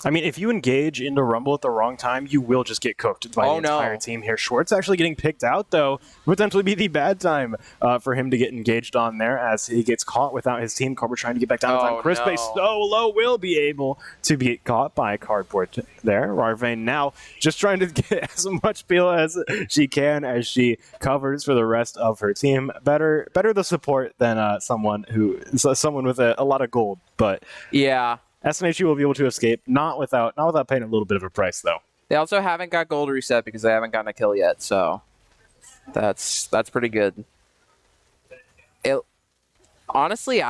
I mean, if you engage into Rumble at the wrong time, you will just get cooked by the entire team here. Schwartz actually getting picked out, though, potentially be the bad time for him to get engaged on there as he gets caught without his team. Cardboard trying to get back down in time. Chris Bay solo will be able to be caught by Cardboard there. Rarvane now just trying to get as much peel as she can as she covers for the rest of her team. Better the support than someone with a lot of gold, but yeah. SNHU will be able to escape, not without paying a little bit of a price, though. They also haven't got gold reset because they haven't gotten a kill yet, so that's pretty good. Honestly,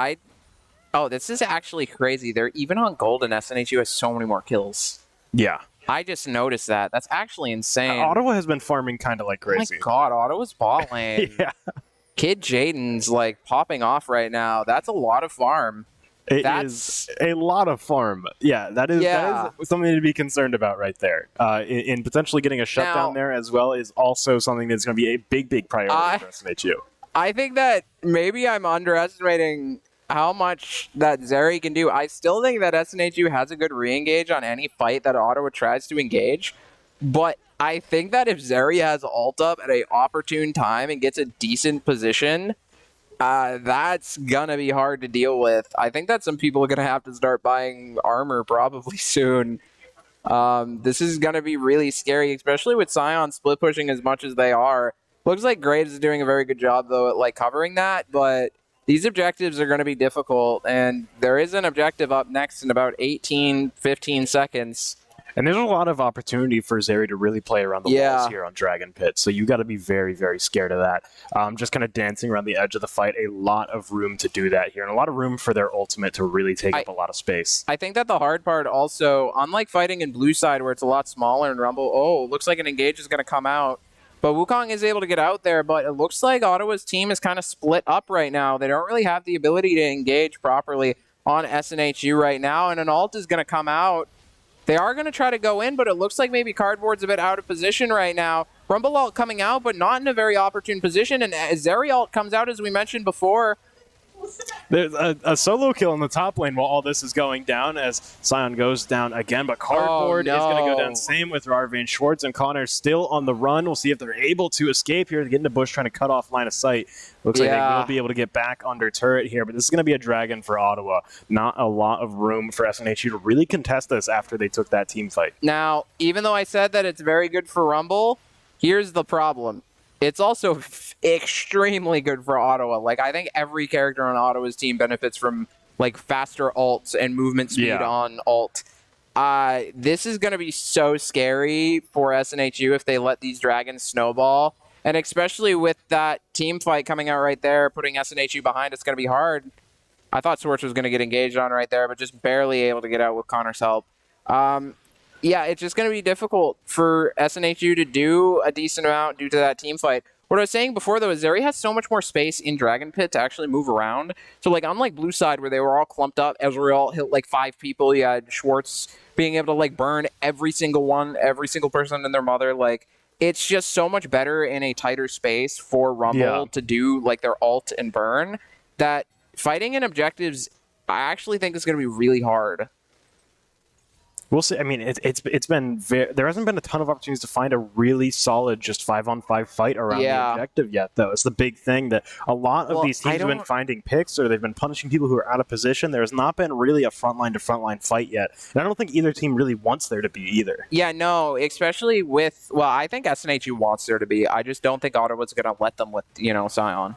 this is actually crazy. They're even on gold, and SNHU has so many more kills. Yeah. I just noticed that. That's actually insane. Ottawa has been farming kind of like crazy. Oh my god, Ottawa's bot lane. Yeah. Kid Jaden's like popping off right now. That's a lot of farm. That's a lot of farm. Yeah, that is something to be concerned about right there. In potentially getting a shutdown there as well is also something that's going to be a big priority for SNHU. I think that maybe I'm underestimating how much that Zeri can do. I still think that SNHU has a good re-engage on any fight that Ottawa tries to engage, but I think that if Zeri has ult up at an opportune time and gets a decent position, that's gonna be hard to deal with. I think that some people are gonna have to start buying armor probably soon. This is gonna be really scary, especially with Sion split pushing as much as they are. Looks like Graves is doing a very good job though at like covering that, but these objectives are gonna be difficult, and there is an objective up next in about 15 seconds. And there's a lot of opportunity for Zeri to really play around the walls here on Dragon Pit, so you got to be very scared of that. Just kind of dancing around the edge of the fight, a lot of room to do that here, and a lot of room for their ultimate to really take up a lot of space. I think that the hard part also, unlike fighting in blue side where it's a lot smaller in Rumble, looks like an engage is going to come out. But Wukong is able to get out there, but it looks like Ottawa's team is kind of split up right now. They don't really have the ability to engage properly on SNHU right now, and an ult is going to come out. They are going to try to go in, but it looks like maybe Cardboard's a bit out of position right now. Rumble ult coming out, but not in a very opportune position. And Zeri ult comes out, as we mentioned before. There's a solo kill in the top lane while all this is going down as Sion goes down again, but Cardboard is going to go down. Same with Rarvane. Schwartz and Connor still on the run. We'll see if they're able to escape here to get into bush, trying to cut off line of sight. Looks like they will be able to get back under turret here, but this is going to be a dragon for Ottawa. Not a lot of room for SNHU to really contest this after they took that team fight. Now, even though I said that it's very good for Rumble, here's the problem. It's also extremely good for Ottawa. Like, I think every character on Ottawa's team benefits from like faster ults and movement speed on ult. This is going to be so scary for SNHU if they let these dragons snowball. And especially with that team fight coming out right there, putting SNHU behind, it's going to be hard. I thought Swartz was going to get engaged on right there, but just barely able to get out with Connor's help. Yeah, it's just going to be difficult for SNHU to do a decent amount due to that team fight. What I was saying before, though, is Zeri has so much more space in Dragon Pit to actually move around. So, like, unlike Blue Side, where they were all clumped up, Ezreal hit, like, 5 people. You had Schwartz being able to, like, burn every single person and their mother. Like, it's just so much better in a tighter space for Rumble to do, like, their ult and burn that fighting in objectives, I actually think is going to be really hard. We'll see. I mean, it's been there hasn't been a ton of opportunities to find a really solid just 5-on-5 fight around the objective yet, though. It's the big thing that a lot of these teams have been finding picks, or they've been punishing people who are out of position. There has not been really a frontline to frontline fight yet, and I don't think either team really wants there to be either. Yeah, no, especially with I think SNHU wants there to be. I just don't think Ottawa's going to let them with Sion.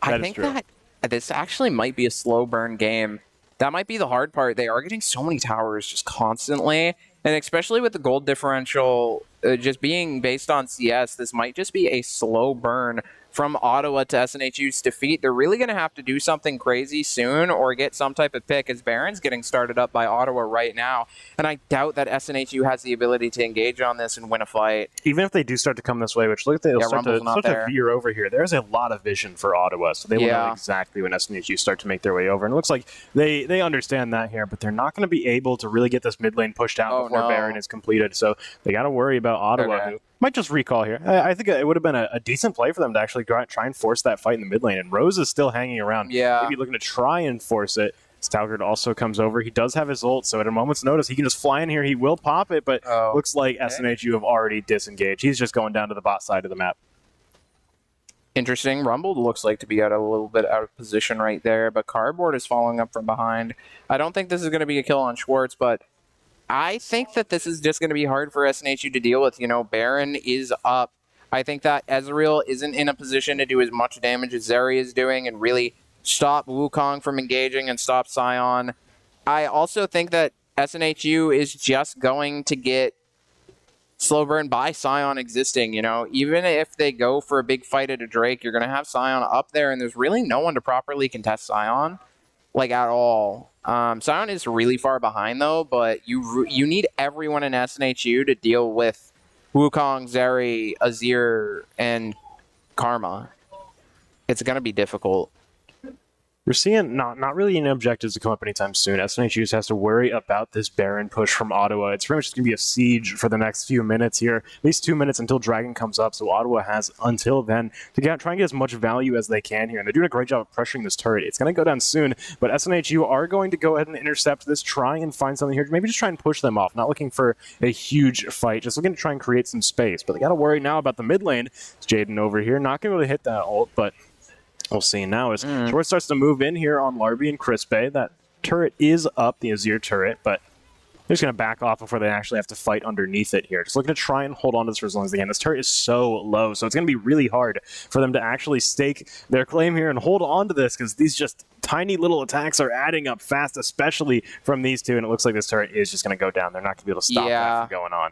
I think that this actually might be a slow burn game. That might be the hard part. They are getting so many towers just constantly, and especially with the gold differential just being based on CS, this might just be a slow burn from Ottawa to SNHU's defeat, they're really going to have to do something crazy soon or get some type of pick, as Baron's getting started up by Ottawa right now. And I doubt that SNHU has the ability to engage on this and win a fight. Even if they do start to come this way, which look, they'll start to veer over here. There's a lot of vision for Ottawa, so they will know exactly when SNHU start to make their way over. And it looks like they understand that here, but they're not going to be able to really get this mid lane pushed out before Baron is completed. So they got to worry about Ottawa, who might just recall here. I think it would have been a decent play for them to actually try and force that fight in the mid lane. And Rose is still hanging around. Maybe looking to try and force it. Stalgard also comes over. He does have his ult, so at a moment's notice, he can just fly in here. He will pop it, but looks like SNHU have already disengaged. He's just going down to the bot side of the map. Interesting. Rumble looks like to be a little bit out of position right there, but Cardboard is following up from behind. I don't think this is going to be a kill on Schwartz, but I think that this is just going to be hard for SNHU to deal with. Baron is up. I think that Ezreal isn't in a position to do as much damage as Zeri is doing and really stop Wukong from engaging and stop Sion. I also think that SNHU is just going to get slow burn by Sion existing. Even if they go for a big fight at a Drake, you're going to have Sion up there, and there's really no one to properly contest Sion, at all. Sion is really far behind, though, but you need everyone in SNHU to deal with Wukong, Zeri, Azir, and Karma. It's going to be difficult. We're seeing not really any objectives to come up anytime soon. SNHU just has to worry about this Baron push from Ottawa. It's pretty much just going to be a siege for the next few minutes here, at least 2 minutes until Dragon comes up. So Ottawa has until then to try and get as much value as they can here. And they're doing a great job of pressuring this turret. It's going to go down soon, but SNHU are going to go ahead and intercept this, try and find something here. Maybe just try and push them off. Not looking for a huge fight, just looking to try and create some space. But they got to worry now about the mid lane. It's Jaden over here. Not going to really hit that ult, but we'll see now as Schwartz starts to move in here on Larby and Crispy. That turret is up, the Azir turret, but they're just going to back off before they actually have to fight underneath it here. Just looking to try and hold on to this for as long as they can. This turret is so low, so it's going to be really hard for them to actually stake their claim here and hold on to this, because these just tiny little attacks are adding up fast, especially from these two, and it looks like this turret is just going to go down. They're not going to be able to stop that from going on.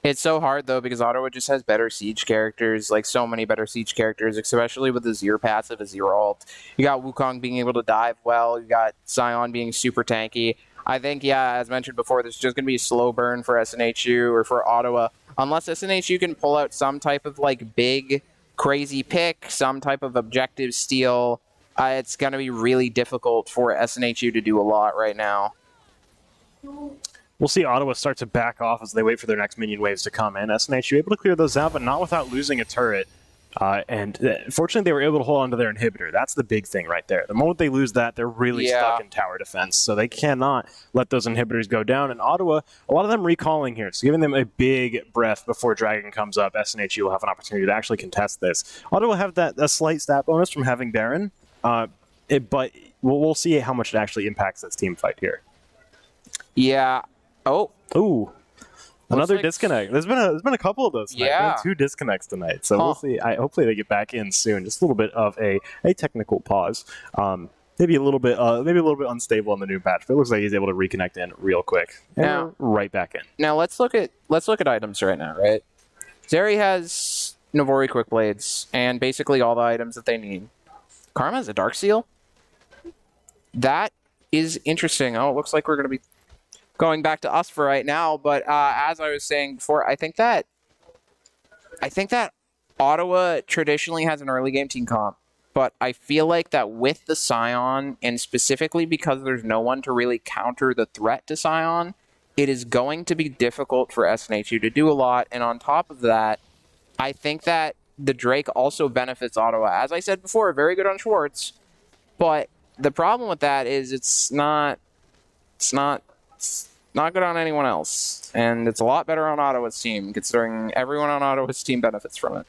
It's so hard, though, because Ottawa just has better siege characters, so many better siege characters, especially with the Azir passive, Azir ult. You got Wukong being able to dive well. You got Sion being super tanky. I think, as mentioned before, this is just going to be a slow burn for SNHU or for Ottawa. Unless SNHU can pull out some type of, big, crazy pick, some type of objective steal, it's going to be really difficult for SNHU to do a lot right now. We'll see Ottawa start to back off as they wait for their next minion waves to come in. SNHU able to clear those out, but not without losing a turret. Fortunately, they were able to hold on to their inhibitor. That's the big thing right there. The moment they lose that, they're really stuck in tower defense. So they cannot let those inhibitors go down. And Ottawa, a lot of them recalling here. So giving them a big breath before Dragon comes up. SNHU will have an opportunity to actually contest this. Ottawa have a slight stat bonus from having Baron. But we'll see how much it actually impacts this team fight here. Yeah. Ooh. Another disconnect. There's been a couple of those tonight. Yeah. 2 disconnects tonight. So we'll see. Hopefully they get back in soon. Just a little bit of a technical pause. Maybe a little bit unstable on the new patch, but it looks like he's able to reconnect in real quick. And now, right back in. Now let's look at items right now, right? Zeri has Navori Quick Blades and basically all the items that they need. Karma has a Dark Seal. That is interesting. Oh, it looks like we're going to be going back to us for right now, but as I was saying before, I think that Ottawa traditionally has an early game team comp, but I feel like that with the Sion, and specifically because there's no one to really counter the threat to Sion, it is going to be difficult for SNHU to do a lot, and on top of that, I think that the Drake also benefits Ottawa. As I said before, very good on Schwartz, but the problem with that is it's not good on anyone else, and it's a lot better on Ottawa's team, considering everyone on Ottawa's team benefits from it.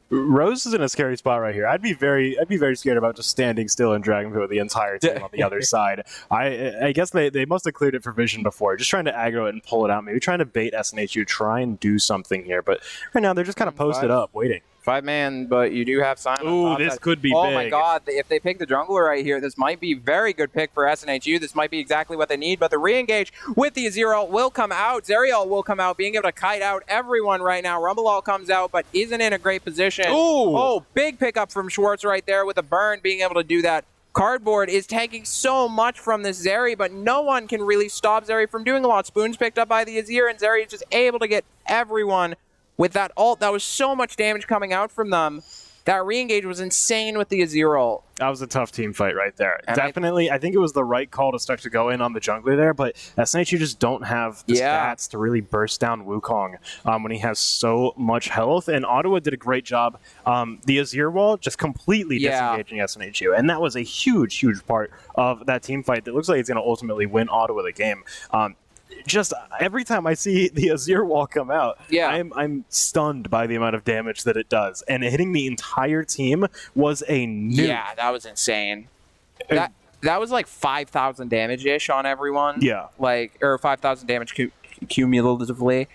Rose is in a scary spot right here. I'd be very scared about just standing still in Dragonville with the entire team on the other side. I guess they must have cleared it for vision before, just trying to aggro it and pull it out, maybe trying to bait SNHU, try and do something here, but right now they're just kind of posted up, waiting. 5-man, but you do have Simon. Ooh, this could be big. big. My God. If they pick the jungler right here, this might be a very good pick for SNHU. This might be exactly what they need, but the re-engage with the Azir will come out. Zerial will come out, being able to kite out everyone right now. Rumble comes out, but isn't in a great position. Ooh. Oh, big pickup from Schwartz right there with a burn, being able to do that. Cardboard is taking so much from this Zeri, but no one can really stop Zeri from doing a lot. Spoon's picked up by the Azir, and Zeri is just able to get everyone with that ult. That was so much damage coming out from them. That re-engage was insane with the Azir ult. That was a tough team fight right there. And Definitely, I think it was the right call to start to go in on the jungler there, but SNHU just don't have the stats to really burst down Wukong when he has so much health, and Ottawa did a great job. The Azir wall just completely disengaging SNHU, and that was a huge, huge part of that team fight that looks like it's going to ultimately win Ottawa the game. Just every time I see the Azir wall come out, I'm stunned by the amount of damage that it does. And hitting the entire team was a nuke. Yeah, that was insane. That was like 5,000 damage-ish on everyone. Yeah. Or 5,000 damage cumulatively.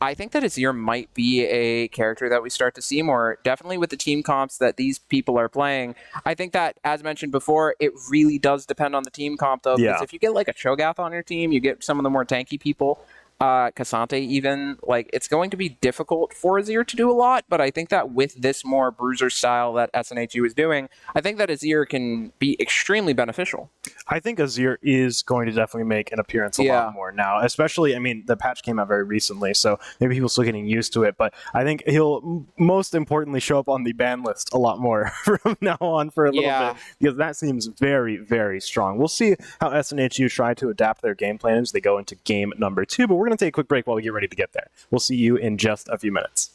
I think that Azir might be a character that we start to see more, definitely with the team comps that these people are playing. I think that, as mentioned before, it really does depend on the team comp, though, because if you get like a Cho'Gath on your team, you get some of the more tanky people, Cassante even, like, it's going to be difficult for Azir to do a lot, but I think that with this more bruiser style that SNHU is doing, I think that Azir can be extremely beneficial. I think Azir is going to definitely make an appearance a lot more now, especially, I mean, the patch came out very recently, so maybe people are still getting used to it, but I think he'll most importantly show up on the ban list a lot more from now on for a little bit, because that seems very, very strong. We'll see how SNHU try to adapt their game plan as they go into game number 2, but we're going to take a quick break while we get ready to get there. We'll see you in just a few minutes.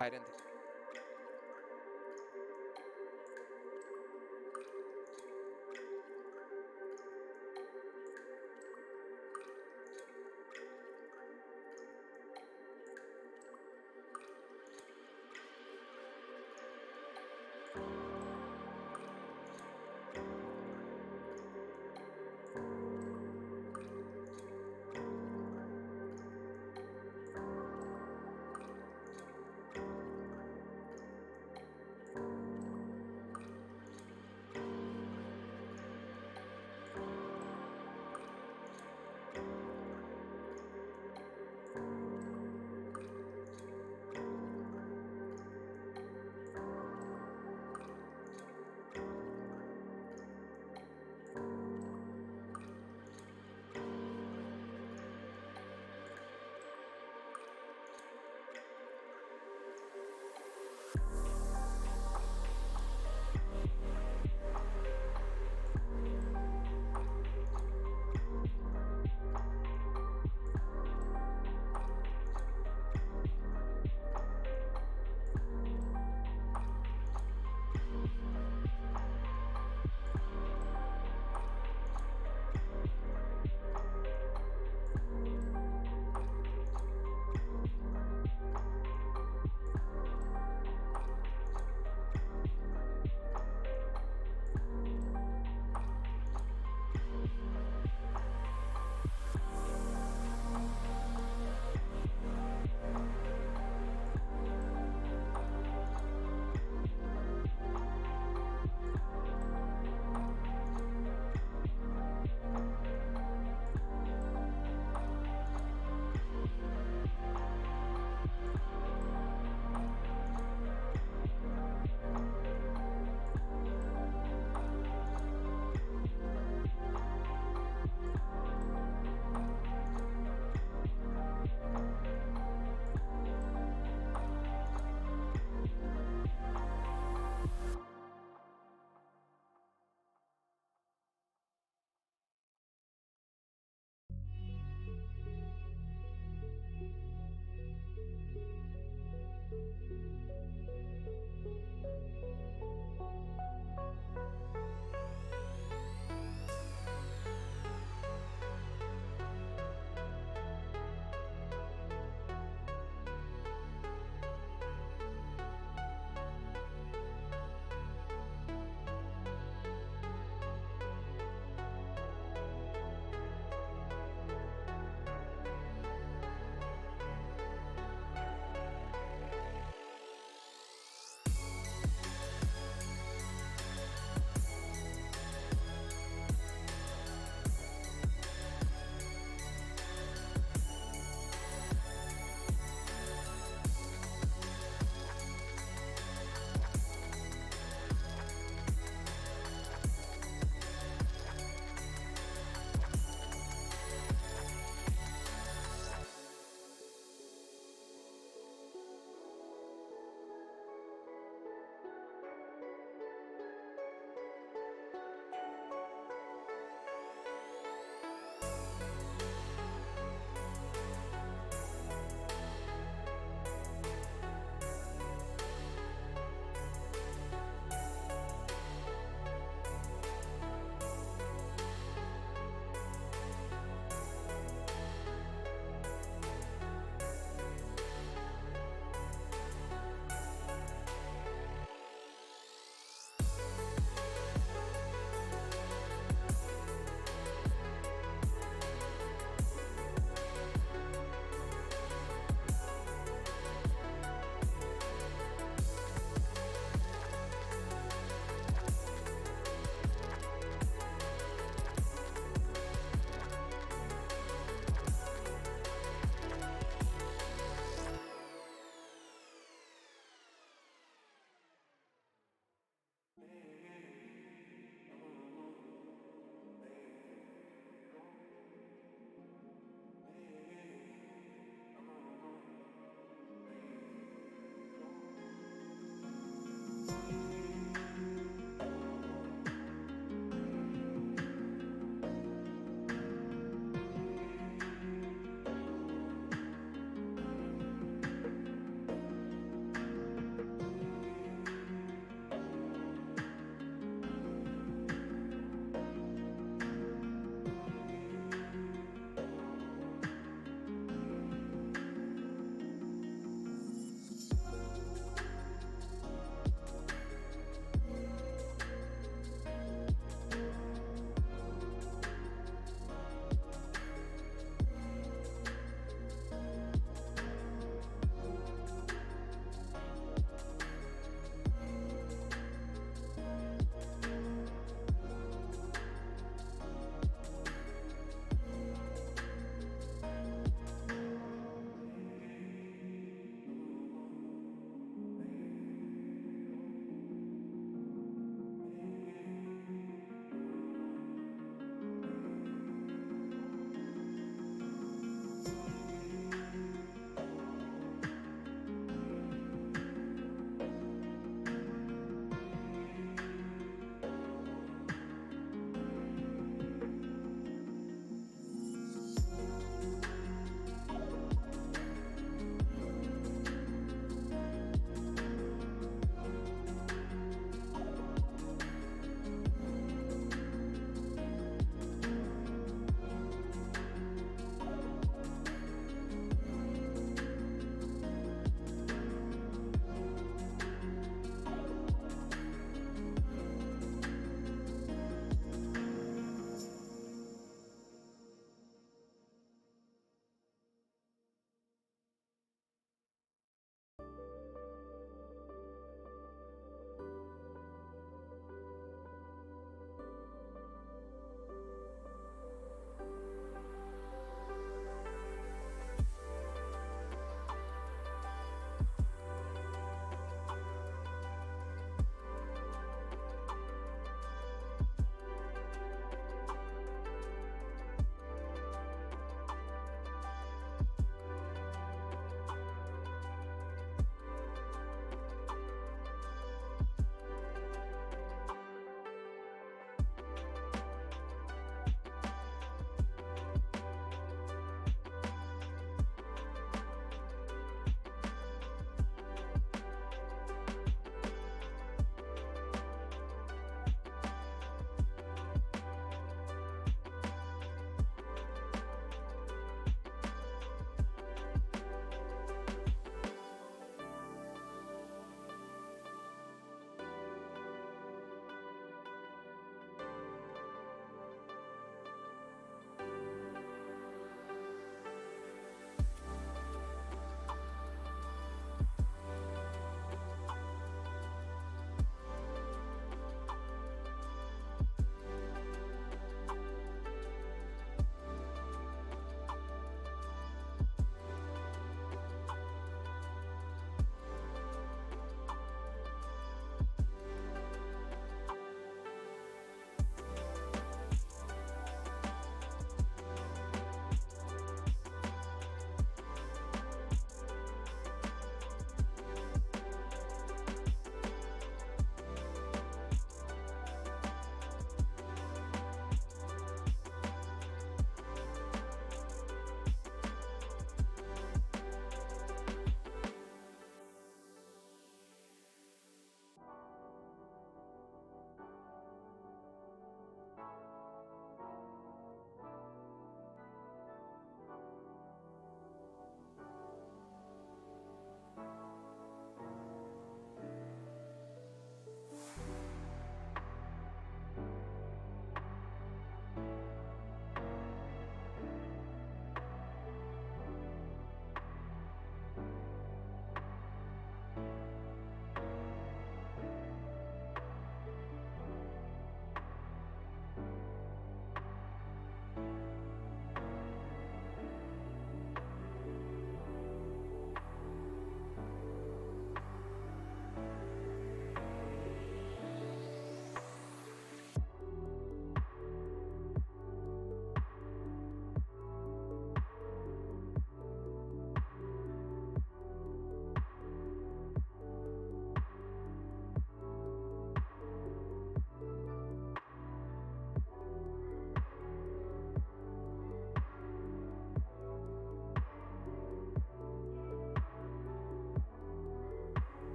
I didn't.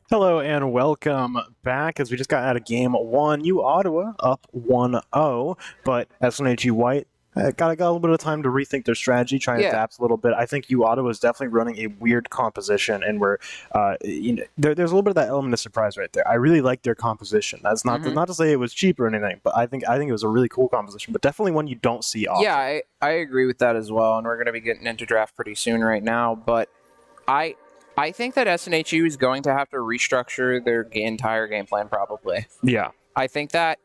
Hello and welcome back as we just got out of game one. uOttawa up 1-0, but SNHU White got a little bit of time to rethink their strategy, try and adapt a little bit. I think uOttawa is definitely running a weird composition, and there's a little bit of that element of surprise right there. I really like their composition. That's not to say it was cheap or anything, but I think it was a really cool composition, but definitely one you don't see often. Yeah, I agree with that as well, and we're going to be getting into draft pretty soon right now, but I think that SNHU is going to have to restructure their entire game plan probably. Yeah. I think that,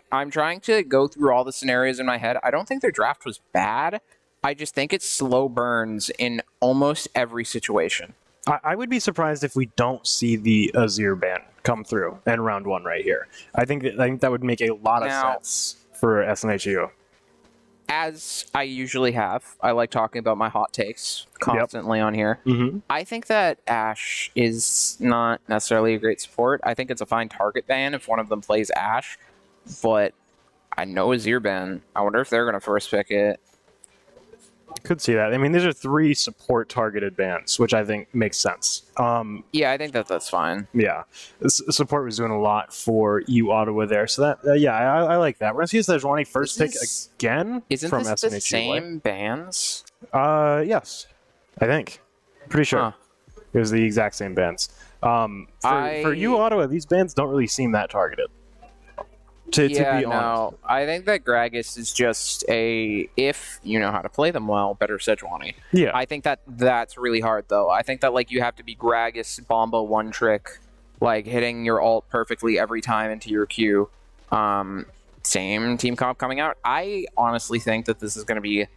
I'm trying to go through all the scenarios in my head. I don't think their draft was bad. I just think it's slow burns in almost every situation. I would be surprised if we don't see the Azir ban come through in round one right here. I think that would make a lot of sense for SNHU. As I usually have, I like talking about my hot takes constantly on here. I think that Ashe is not necessarily a great support. I think it's a fine target ban if one of them plays Ashe, but I know Azir ban. I wonder if they're going to first pick it. Could see that. I mean, these are 3 support targeted bans, which I think makes sense. Yeah, I think that's fine. Yeah, support was doing a lot for uOttawa there, so that I like that. We're gonna see SNHU first pick again. Isn't from this SNHU the same bans? Yes, I think. Pretty sure it was the exact same bans. For uOttawa, these bans don't really seem that targeted. To be honest. I think that Gragas is just if you know how to play them well, better SNHU. Yeah. I think that's really hard, though. I think that you have to be Gragas, Bomba, one trick, hitting your ult perfectly every time into your Q. Same team comp coming out. I honestly think that this is going to be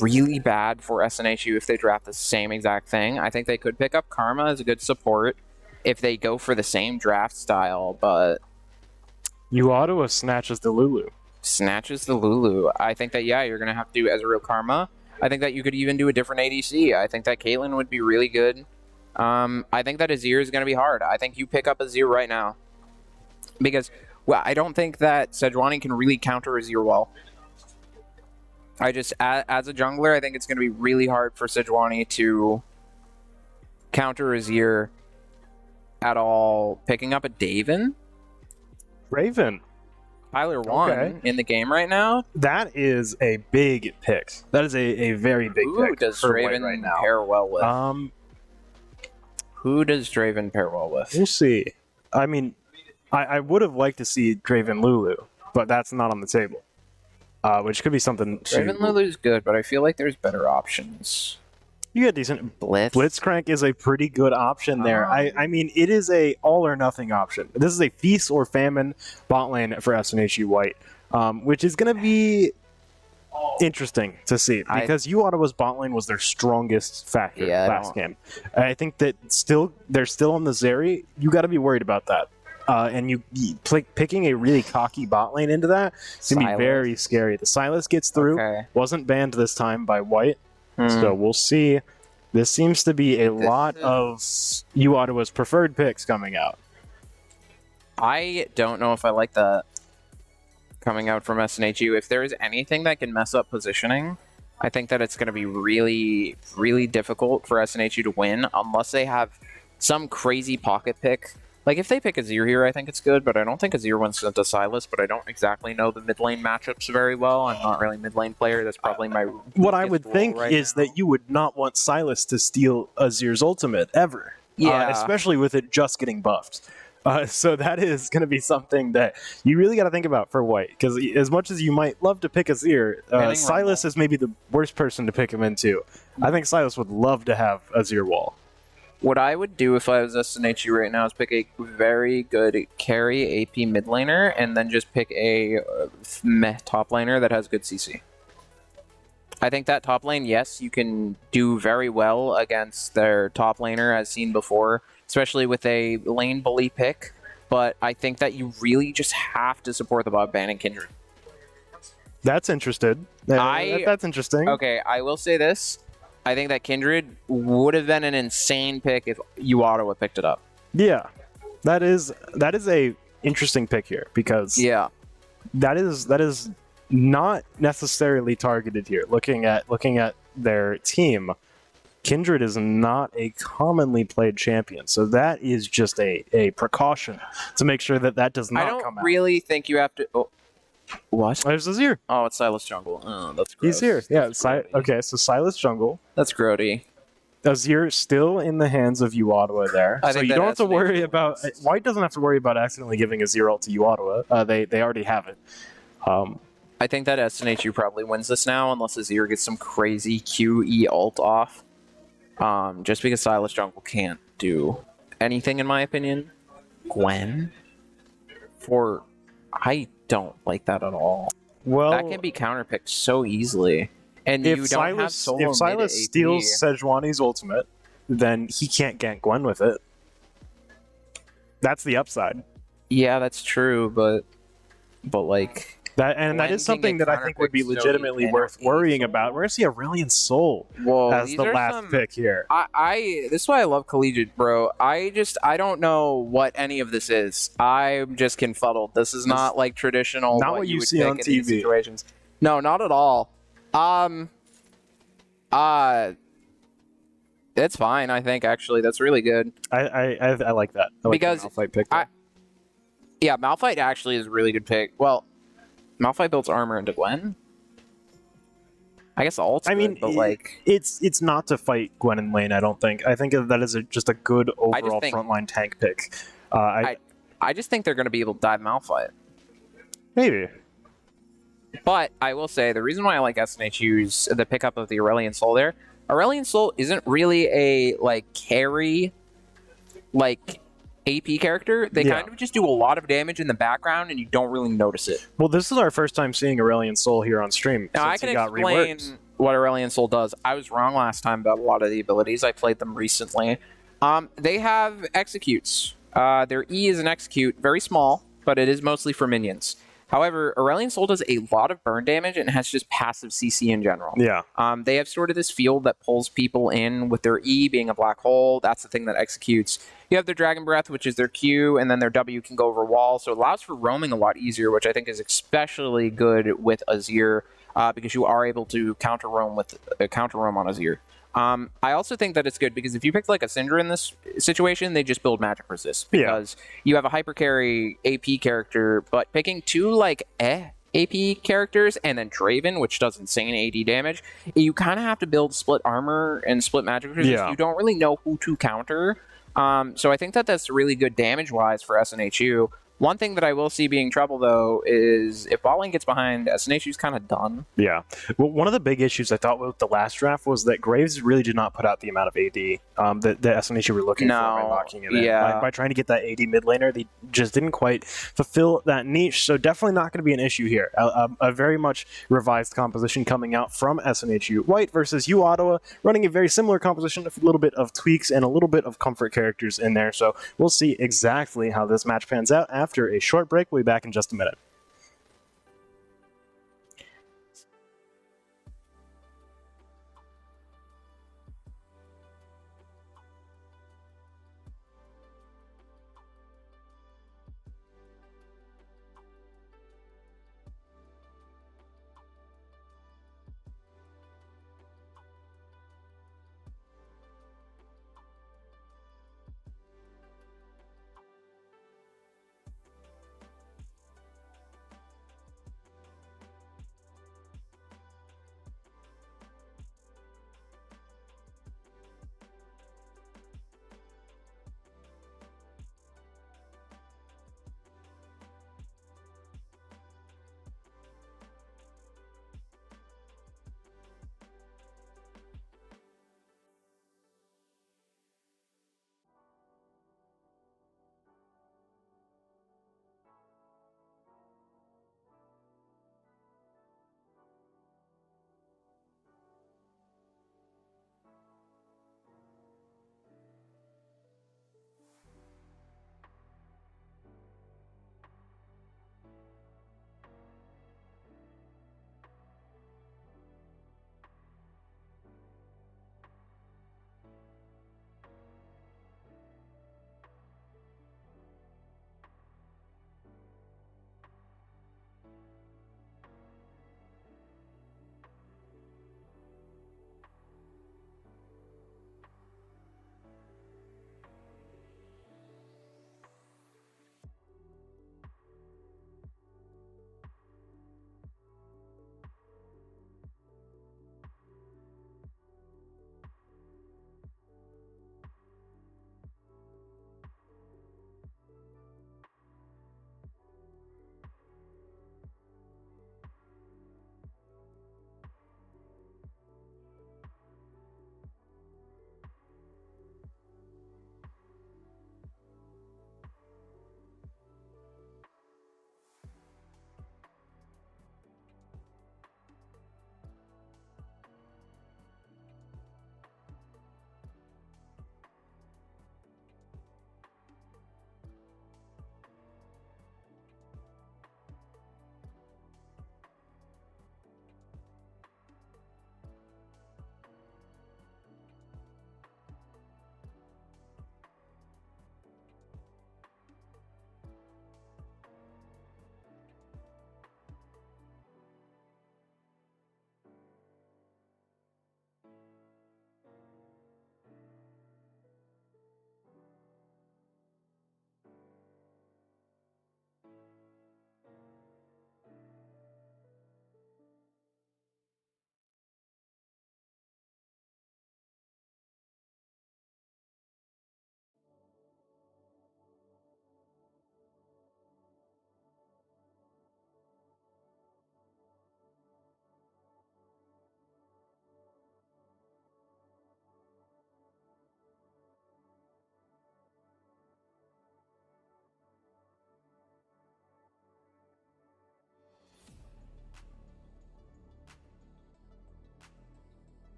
really bad for SNHU if they draft the same exact thing. I think they could pick up Karma as a good support if they go for the same draft style, but... uOttawa snatches the Lulu. I think that, you're going to have to do Ezreal Karma. I think that you could even do a different ADC. I think that Caitlyn would be really good. I think that Azir is going to be hard. I think you pick up Azir right now. Because, I don't think that SNHU can really counter Azir well. As a jungler, I think it's going to be really hard for SNHU to counter Azir at all. Picking up a Daven? Raven. Tyler 1 in the game right now. That is a big pick. That is a very big pick. Who does Draven right now pair well with? Who does Draven pair well with? We'll see. I mean, I would have liked to see Draven Lulu, but that's not on the table. Which could be something. Draven Lulu's good, but I feel like there's better options. You get decent. Blitz. Blitzcrank is a pretty good option there. I mean, it is a all or nothing option. This is a feast or famine bot lane for SNHU White, which is going to be interesting to see because uOttawa's bot lane was their strongest factor last game. I think that they're still on the Zeri. You got to be worried about that. And you picking a really cocky bot lane into that can be very scary. The Sylas gets through. Wasn't banned this time by White. So we'll see. This seems to be a lot of uOttawa's preferred picks coming out. I don't know if I like that coming out from SNHU. If there is anything that can mess up positioning, I think that it's going to be really, really difficult for SNHU to win unless they have some crazy pocket pick. If they pick Azir here, I think it's good, but I don't think Azir wins into Sylas, but I don't exactly know the mid lane matchups very well. I'm not really a mid lane player. That's probably my what I would think is that you would not want Sylas to steal Azir's ultimate, ever. Yeah. Especially with it just getting buffed. So that is going to be something that you really got to think about for White, because as much as you might love to pick Azir, Sylas is maybe the worst person to pick him into. I think Sylas would love to have Azir wall. What I would do if I was SNHU right now is pick a very good carry AP mid laner and then just pick a meh top laner that has good CC. I think that top lane, yes, you can do very well against their top laner as seen before, especially with a lane bully pick, but I think that you really just have to support the bot ban and Kindred. That's interesting. That's interesting. Okay, I will say this. I think that Kindred would have been an insane pick if uOttawa picked it up. Yeah, that is a interesting pick here because that is not necessarily targeted here. Looking at their team, Kindred is not a commonly played champion, so that is just a precaution to make sure that does not come out. I don't really think you have to... Oh. What? There's Azir. Oh, it's Silas Jungle. Oh, that's gross. He's here. Yeah. Grody. Okay, so Silas Jungle. That's grody. Azir still in the hands of uOttawa there. So you don't have to worry about... White doesn't have to worry about accidentally giving Azir ult to uOttawa. They already have it. I think that SNHU probably wins this now unless Azir gets some crazy QE ult off. Just because Silas Jungle can't do anything, in my opinion. Gwen? I don't like that at all. Well, that can be counterpicked so easily. And you don't have solo if Silas mid steals Sejuani's ultimate, then he can't gank Gwen with it. That's the upside. Yeah, that's true, but like... That is something that I think would be legitimately worth worrying about. We're going to see Aurelion Sol as the last pick here. This is why I love Collegiate, bro. I don't know what any of this is. I'm just confuddled. This is not like traditional. Not what you would see pick on in TV. these situations. No, not at all. It's fine. I think actually that's really good. I like that. I like because the Malphite pick. Yeah, Malphite actually is a really good pick. Well, Malphite builds armor into Gwen. I guess ult's good, but like it's not to fight Gwen in lane. I don't think. I think that is just a good overall frontline tank pick. I just think they're going to be able to dive Malphite. Maybe. But I will say the reason why I like SNHU's the pickup of the Aurelion Sol there. Aurelion Sol isn't really a carry AP character. They kind of just do a lot of damage in the background and you don't really notice it. Well, this is our first time seeing Aurelion Sol here on stream. Now I can explain what Aurelion Sol does. I was wrong last time about a lot of the abilities. I played them recently. They have executes. Their E is an execute, very small, but it is mostly for minions. However, Aurelion Sol does a lot of burn damage and has just passive CC in general. Yeah. They have sort of this field that pulls people in with their E being a black hole. That's the thing that executes. You have their Dragon Breath, which is their Q, and then their W can go over walls. So it allows for roaming a lot easier, which I think is especially good with Azir because you are able to counter roam on Azir. I also think that it's good because if you pick like a Syndra in this situation, they just build magic resist because you have a hyper carry AP character, but picking two AP characters and then Draven, which does insane AD damage, you kind of have to build split armor and split magic resist. Yeah. You don't really know who to counter. So I think that that's really good damage-wise for SNHU. One thing that I will see being trouble, though, is if bot lane gets behind, SNHU's kind of done. Yeah. Well, one of the big issues I thought with the last draft was that Graves really did not put out the amount of AD that SNHU were looking for by locking it in. By trying to get that AD mid laner, they just didn't quite fulfill that niche, so definitely not going to be an issue here. A very much revised composition coming out from SNHU. White versus uOttawa, running a very similar composition, a little bit of tweaks and a little bit of comfort characters in there, so we'll see exactly how this match pans out after a short break. We'll be back in just a minute.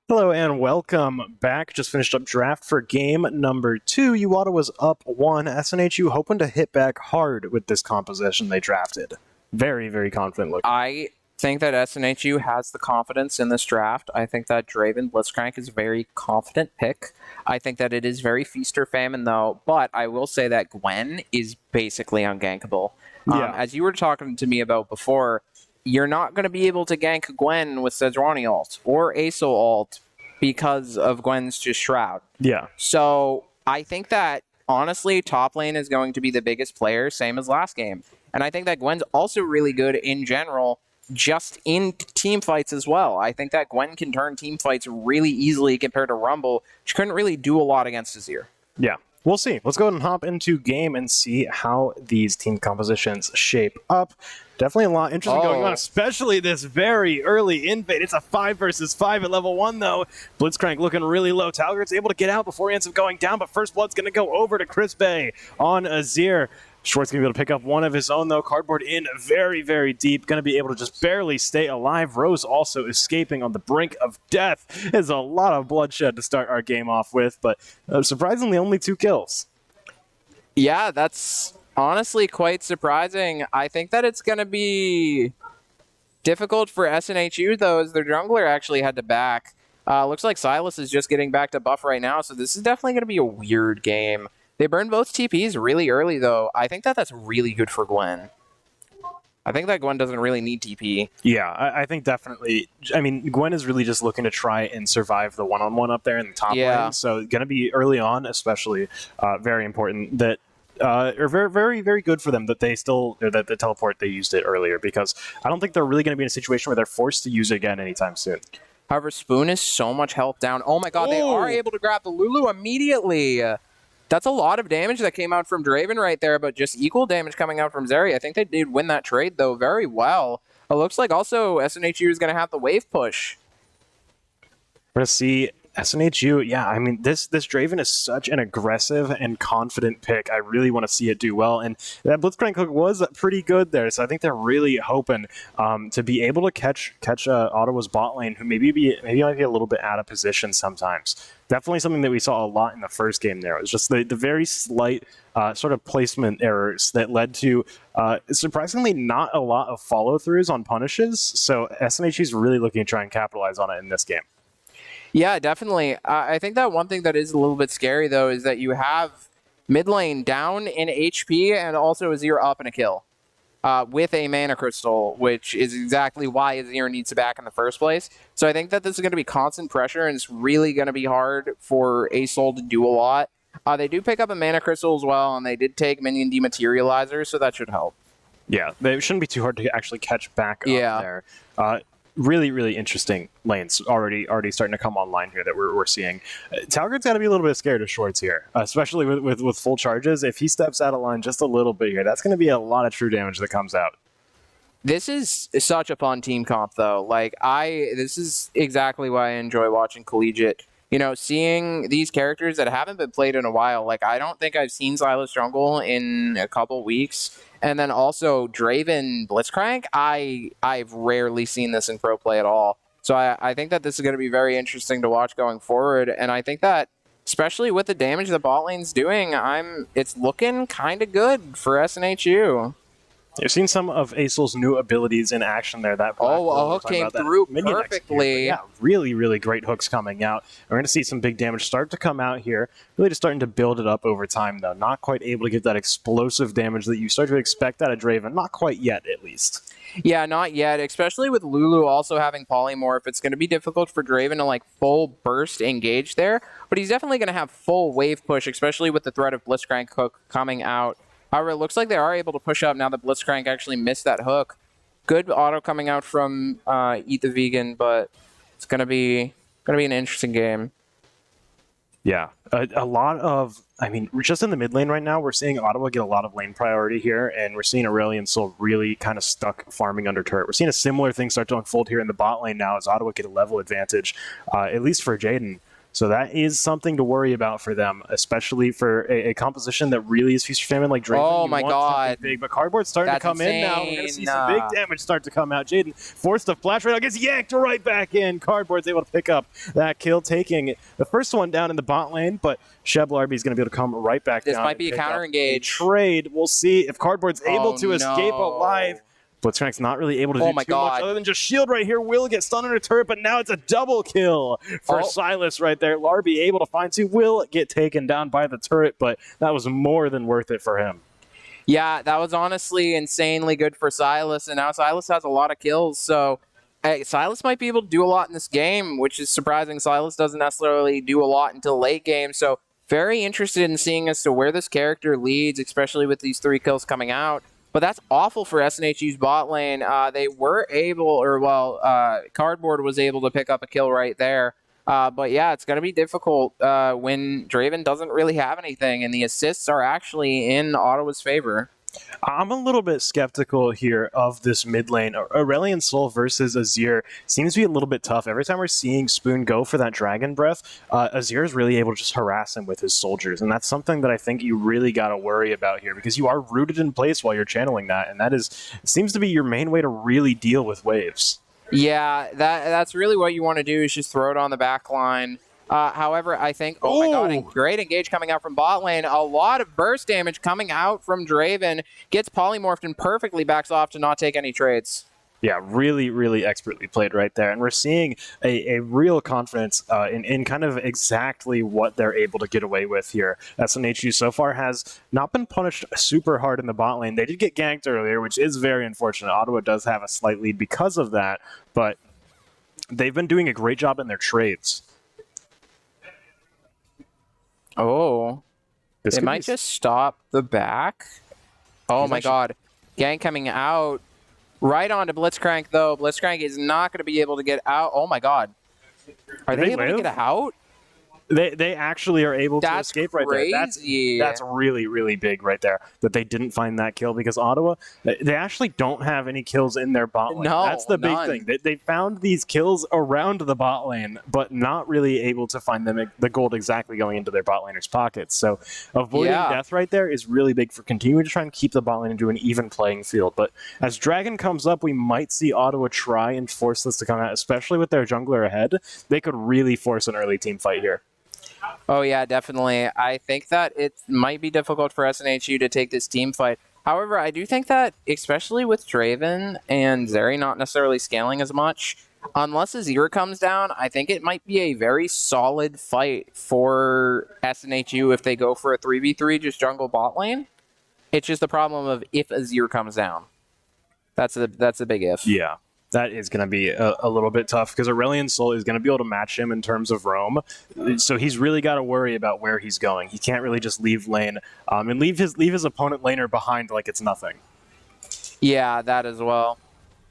Hello and welcome back. Just finished up draft for game number 2. uOttawa's up 1. SNHU hoping to hit back hard with this composition they drafted. Very, very confident looking. I think that SNHU has the confidence in this draft. I think that Draven Blitzcrank is a very confident pick. I think that it is very feast or famine, though. But I will say that Gwen is basically ungankable. As you were talking to me about before, you're not going to be able to gank Gwen with Sejuani ult or Aso ult because of Gwen's just Shroud. Yeah. So I think that, honestly, top lane is going to be the biggest player, same as last game. And I think that Gwen's also really good in general, just in team fights as well. I think that Gwen can turn team fights really easily compared to Rumble. She couldn't really do a lot against Azir. Yeah. We'll see. Let's go ahead and hop into game and see how these team compositions shape up. Definitely a lot interesting going on, especially this very early invade. It's a 5 versus 5 at level 1, though. Blitzcrank looking really low. Talgard's able to get out before he ends up going down, but First Blood's going to go over to Chris Bay on Azir. Short's going to be able to pick up one of his own, though. Cardboard in very, very deep. Going to be able to just barely stay alive. Rose also escaping on the brink of death. There's a lot of bloodshed to start our game off with, but surprisingly only 2 kills. Yeah, that's honestly quite surprising. I think that it's going to be difficult for SNHU, though, as their jungler actually had to back. Looks like Silas is just getting back to buff right now, so this is definitely going to be a weird game. They burned both TPs really early, though. I think that that's really good for Gwen. I think that Gwen doesn't really need TP. Yeah, I think definitely. I mean, Gwen is really just looking to try and survive the one-on-one up there in the top lane. So going to be early on, especially very important that or very, very, very good for them that they still that the teleport they used it earlier, because I don't think they're really going to be in a situation where they're forced to use it again anytime soon. However, Spoon is so much health down. Oh my god, they are able to grab the Lulu immediately. That's a lot of damage that came out from Draven right there, but just equal damage coming out from Zeri. I think they did win that trade, though, very well. It looks like also SNHU is going to have the wave push. We're going to see SNHU. Yeah, I mean, this Draven is such an aggressive and confident pick. I really want to see it do well, and that Blitzcrank hook was pretty good there, so I think they're really hoping to be able to catch Ottawa's bot lane, who maybe might be a little bit out of position sometimes. Definitely something that we saw a lot in the first game there. It was just the very slight sort of placement errors that led to surprisingly not a lot of follow-throughs on punishes, so SNHU is really looking to try and capitalize on it in this game. Yeah, definitely. I think that one thing that is a little bit scary, though, is that you have mid lane down in HP and also Azir up in a kill with a mana crystal, which is exactly why Azir needs to back in the first place. So I think that this is going to be constant pressure, and it's really going to be hard for Asoul to do a lot. They do pick up a mana crystal as well, and they did take minion dematerializer, so that should help. Yeah, it shouldn't be too hard to actually catch back up there. Really, really interesting lanes already starting to come online here that we're seeing. Talgard's got to be a little bit scared of Schwartz here, especially with full charges. If he steps out of line just a little bit here, that's going to be a lot of true damage that comes out. This is such a fun team comp, though. This is exactly why I enjoy watching Collegiate. You know, seeing these characters that haven't been played in a while. I don't think I've seen Silas Jungle in a couple weeks. And then also Draven Blitzcrank, I've rarely seen this in pro play at all. So I think that this is going to be very interesting to watch going forward. And I think that, especially with the damage the bot lane's doing, it's looking kind of good for SNHU. You've seen some of Asoul's new abilities in action there. That a hook came through perfectly. Yeah, really, really great hooks coming out. We're going to see some big damage start to come out here. Really just starting to build it up over time, though. Not quite able to get that explosive damage that you start to expect out of Draven. Not quite yet, at least. Yeah, not yet. Especially with Lulu also having polymorph, it's going to be difficult for Draven to full burst engage there. But he's definitely going to have full wave push, especially with the threat of Blitzcrank hook coming out. However, it looks like they are able to push up now that Blitzcrank actually missed that hook. Good auto coming out from Eat the Vegan, but it's gonna be an interesting game. Yeah, a lot of, just in the mid lane right now, we're seeing Ottawa get a lot of lane priority here, and we're seeing Aurelion still really kind of stuck farming under turret. We're seeing a similar thing start to unfold here in the bot lane now as Ottawa get a level advantage, at least for Jaden. So that is something to worry about for them, especially for a composition that really is feast or famine like Draven. Oh my god. Big, but Cardboard's starting to come in now. We're going to see some big damage start to come out. Jaden forced to flash right now, gets yanked right back in. Cardboard's able to pick up that kill, taking the first one down in the bot lane, but Sheblarby is going to be able to come right back down. This might be a counter engage. Trade. We'll see if Cardboard's able to escape alive. Blitzcrank's not really able to do too much other than just shield right here. Will get stunned under turret, but now it's a double kill for Silas right there. Larby able to find two. Will get taken down by the turret, but that was more than worth it for him. Yeah, that was honestly insanely good for Silas, and now Silas has a lot of kills, so Silas might be able to do a lot in this game, which is surprising. Silas doesn't necessarily do a lot until late game, so very interested in seeing as to where this character leads, especially with these 3 kills coming out. But that's awful for SNHU's bot lane. They were able, Cardboard was able to pick up a kill right there. But yeah, it's going to be difficult when Draven doesn't really have anything, and the assists are actually in Ottawa's favor. I'm a little bit skeptical here of this mid lane. Aurelion Sol versus Azir seems to be a little bit tough. Every time we're seeing Spoon go for that Dragon Breath, Azir is really able to just harass him with his soldiers, and that's something that I think you really got to worry about here, because you are rooted in place while you're channeling that, and that seems to be your main way to really deal with waves. Yeah, that's really what you want to do, is just throw it on the back line. However, I think, oh my god, a great engage coming out from bot lane. A lot of burst damage coming out from Draven. Gets polymorphed and perfectly backs off to not take any trades. Yeah, really, really expertly played right there. And we're seeing a real confidence in kind of exactly what they're able to get away with here. SNHU so far has not been punished super hard in the bot lane. They did get ganked earlier, which is very unfortunate. Ottawa does have a slight lead because of that, but they've been doing a great job in their trades. Oh, they might just stop the back. Oh my god. Gank coming out right onto Blitzcrank, though. Blitzcrank is not going to be able to get out. Oh my god. Are they able to get out? They actually are able to escape right there. That's really, really big right there, that they didn't find that kill, because Ottawa, they actually don't have any kills in their bot lane. No, that's the big thing. They found these kills around the bot lane, but not really able to find the gold exactly going into their bot laners' pockets. So avoiding death right there is really big for continuing to try and keep the bot lane into an even playing field. But as Dragon comes up, we might see Ottawa try and force this to come out, especially with their jungler ahead. They could really force an early team fight here. Oh, yeah, definitely. I think that it might be difficult for SNHU to take this team fight. However, I do think that, especially with Draven and Zeri not necessarily scaling as much, unless Azir comes down, I think it might be a very solid fight for SNHU if they go for a 3v3 just jungle bot lane. It's just the problem of if Azir comes down. That's a big if. Yeah. That is going to be a little bit tough, because Aurelion Sol is going to be able to match him in terms of roam. So he's really got to worry about where he's going. He can't really just leave lane and leave his opponent laner behind like it's nothing. Yeah, that as well.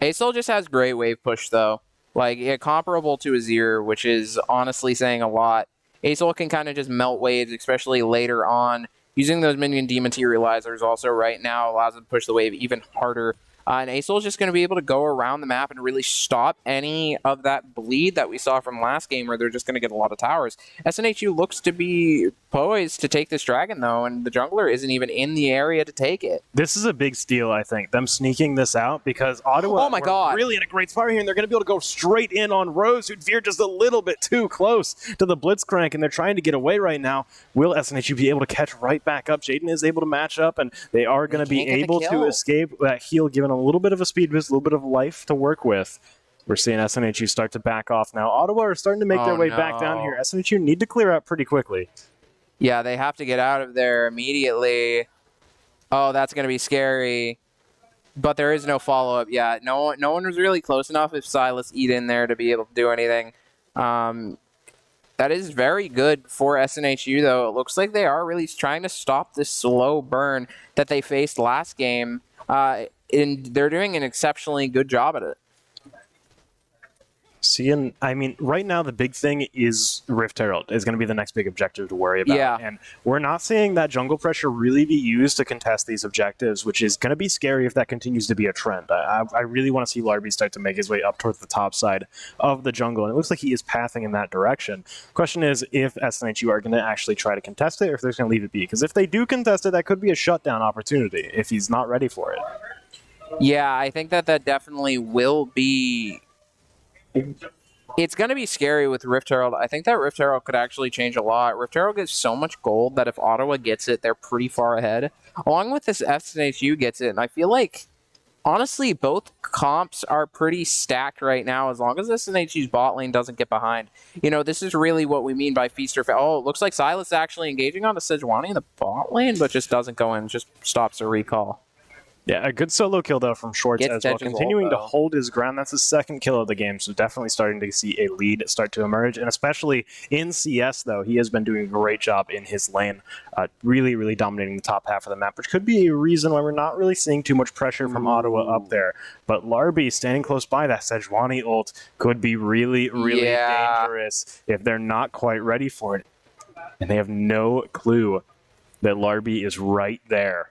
Asol just has great wave push, though. Like, comparable to Azir, which is honestly saying a lot. Asol can kind of just melt waves, especially later on. Using those minion dematerializers also right now allows him to push the wave even harder. And Asol is just going to be able to go around the map and really stop any of that bleed that we saw from last game, where they're just going to get a lot of towers. SNHU looks to be poised to take this dragon, though, and the jungler isn't even in the area to take it. This is a big steal, I think, them sneaking this out, because Ottawa are really in a great spot here, and they're going to be able to go straight in on Rose, who'd veered just a little bit too close to the Blitzcrank, and they're trying to get away right now. Will SNHU be able to catch right back up? Jaden is able to match up, and they are going to be able to escape that heal, given a little bit of a speed boost, a little bit of life to work with. We're seeing SNHU start to back off now. Ottawa are starting to make their way back down here. SNHU need to clear out pretty quickly. Yeah, they have to get out of there immediately. Oh, that's going to be scary. But there is no follow-up yet. No one was really close enough if Silas eat in there to be able to do anything. That is very good for SNHU, though. It looks like they are really trying to stop this slow burn that they faced last game. And they're doing an exceptionally good job at it. Seeing, I mean, right now the big thing is Rift Herald is going to be the next big objective to worry about. Yeah. And we're not seeing that jungle pressure really be used to contest these objectives, which is going to be scary if that continues to be a trend. I really want to see Larby start to make his way up towards the top side of the jungle, and it looks like he is pathing in that direction. Question is if SNHU are going to actually try to contest it, or if they're going to leave it be. Because if they do contest it, that could be a shutdown opportunity if he's not ready for it. Yeah, I think that definitely will be... It's going to be scary with Rift Herald. I think that Rift Herald could actually change a lot. Rift Herald gives so much gold that if Ottawa gets it, they're pretty far ahead. Along with this, SNHU gets it, and I feel like, honestly, both comps are pretty stacked right now as long as SNHU's bot lane doesn't get behind. You know, this is really what we mean by feast or famine. Oh, it looks like Silas is actually engaging on the Sejuani in the bot lane, but just doesn't go in, just stops a recall. Yeah, a good solo kill, though, from Schwartz as well, continuing to hold his ground. That's his second kill of the game, so definitely starting to see a lead start to emerge, and especially in CS, though, he has been doing a great job in his lane, really, really dominating the top half of the map, which could be a reason why we're not really seeing too much pressure from Ottawa up there. But Larby standing close by, that Sejuani ult could be really, really dangerous if they're not quite ready for it, and they have no clue that Larby is right there.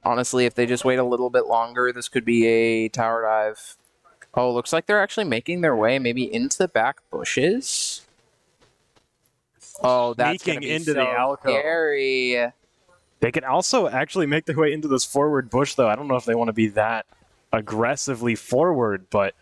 Honestly, if they just wait a little bit longer, this could be a tower dive. Oh, looks like they're actually making their way maybe into the back bushes. Oh, that's going to be into so scary. They can also actually make their way into this forward bush, though. I don't know if they want to be that aggressively forward, but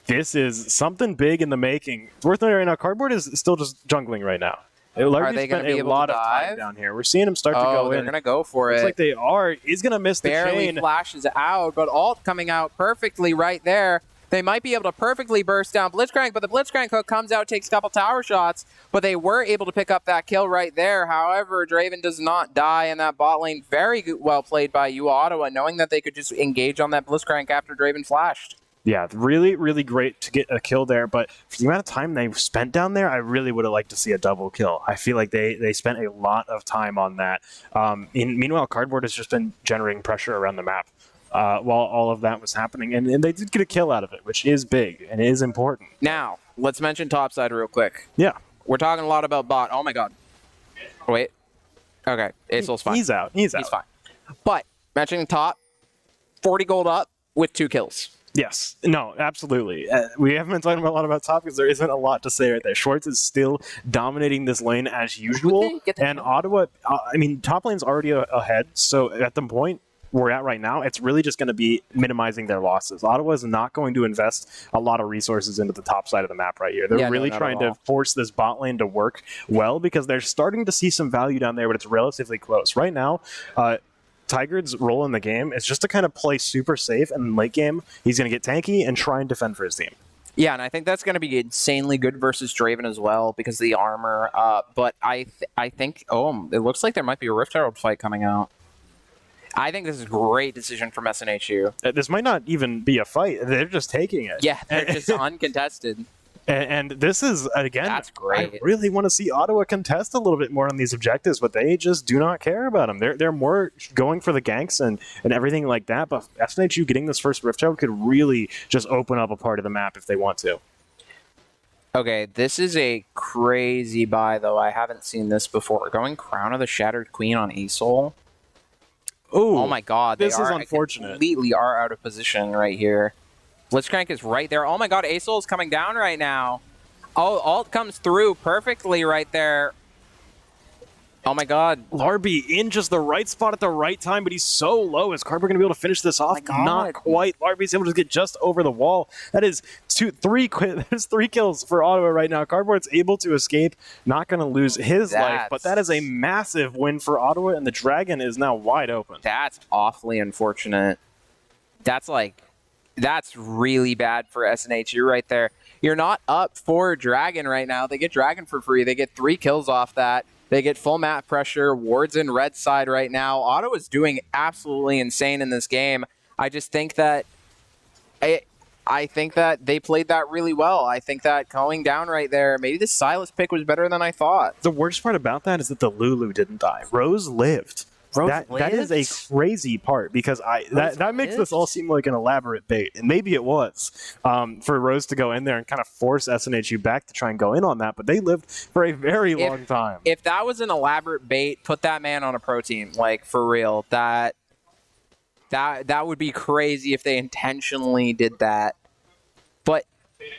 this is something big in the making. It's worth noting right now, Cardboard is still just jungling right now. Are they going to be able to dive? Of time down here. We're seeing him start to go in. They're going to go for it. Looks like they are. He's going to miss the chain. Barely flashes out, but ult coming out perfectly right there. They might be able to perfectly burst down Blitzcrank, but the Blitzcrank hook comes out, takes a couple tower shots, but they were able to pick up that kill right there. However, Draven does not die in that bot lane. Very well played by uOttawa, knowing that they could just engage on that Blitzcrank after Draven flashed. Yeah, really, really great to get a kill there, but for the amount of time they've spent down there, I really would have liked to see a double kill. I feel like they spent a lot of time on that. Meanwhile, Cardboard has just been generating pressure around the map while all of that was happening, and they did get a kill out of it, which is big and is important. Now, let's mention topside real quick. Yeah. We're talking a lot about bot. Oh my god. Wait. Okay, Acel's fine. He's out. He's fine. But, mentioning top, 40 gold up with 2 kills. Yes. No, absolutely. We haven't been talking a lot about top because there isn't a lot to say right there. Schwartz is still dominating this lane as usual. And Ottawa, I mean, top lane's already ahead. So at the point we're at right now, it's really just going to be minimizing their losses. Ottawa is not going to invest a lot of resources into the top side of the map right here. They're really trying to force this bot lane to work well because they're starting to see some value down there, but it's relatively close. Right now, Tigerd's role in the game is just to kind of play super safe, and in late game, he's going to get tanky and try and defend for his team. Yeah, and I think that's going to be insanely good versus Draven as well because of the armor. But I think, it looks like there might be a Rift Herald fight coming out. I think this is a great decision from SNHU. This might not even be a fight. They're just taking it. Yeah, they're just uncontested. And this is, again, that's great. I really want to see Ottawa contest a little bit more on these objectives, but they just do not care about them. They're more going for the ganks and everything like that, but SNHU getting this first Rift Herald could really just open up a part of the map if they want to. Okay, this is a crazy buy, though. I haven't seen this before. Going Crown of the Shattered Queen on Asol. Ooh, oh my god, this is unfortunate. Completely are out of position right here. Blitzcrank is right there. Oh my god, Asol is coming down right now. Oh, ult comes through perfectly right there. Oh my god. Larby in just the right spot at the right time, but he's so low. Is Cardboard going to be able to finish this off? Not quite. Larby's able to get just over the wall. That is 3 kills for Ottawa right now. Cardboard's able to escape. Not going to lose his life, but that is a massive win for Ottawa, and the Dragon is now wide open. That's awfully unfortunate. That's really bad for SNHU right there. You're not up for Dragon right now. They get Dragon for free. They get 3 kills off that. They get full map pressure. Ward's in red side right now. Ottawa's doing absolutely insane in this game. I just think that I think that they played that really well. I think that going down right there, maybe the Silas pick was better than I thought. The worst part about that is that the Lulu didn't die. Rose lived. That is a crazy part because that makes this all seem like an elaborate bait, and maybe it was for Rose to go in there and kind of force SNHU back to try and go in on that, but they lived for a very long time. If that was an elaborate bait, put that man on a pro team, like for real. That would be crazy if they intentionally did that. But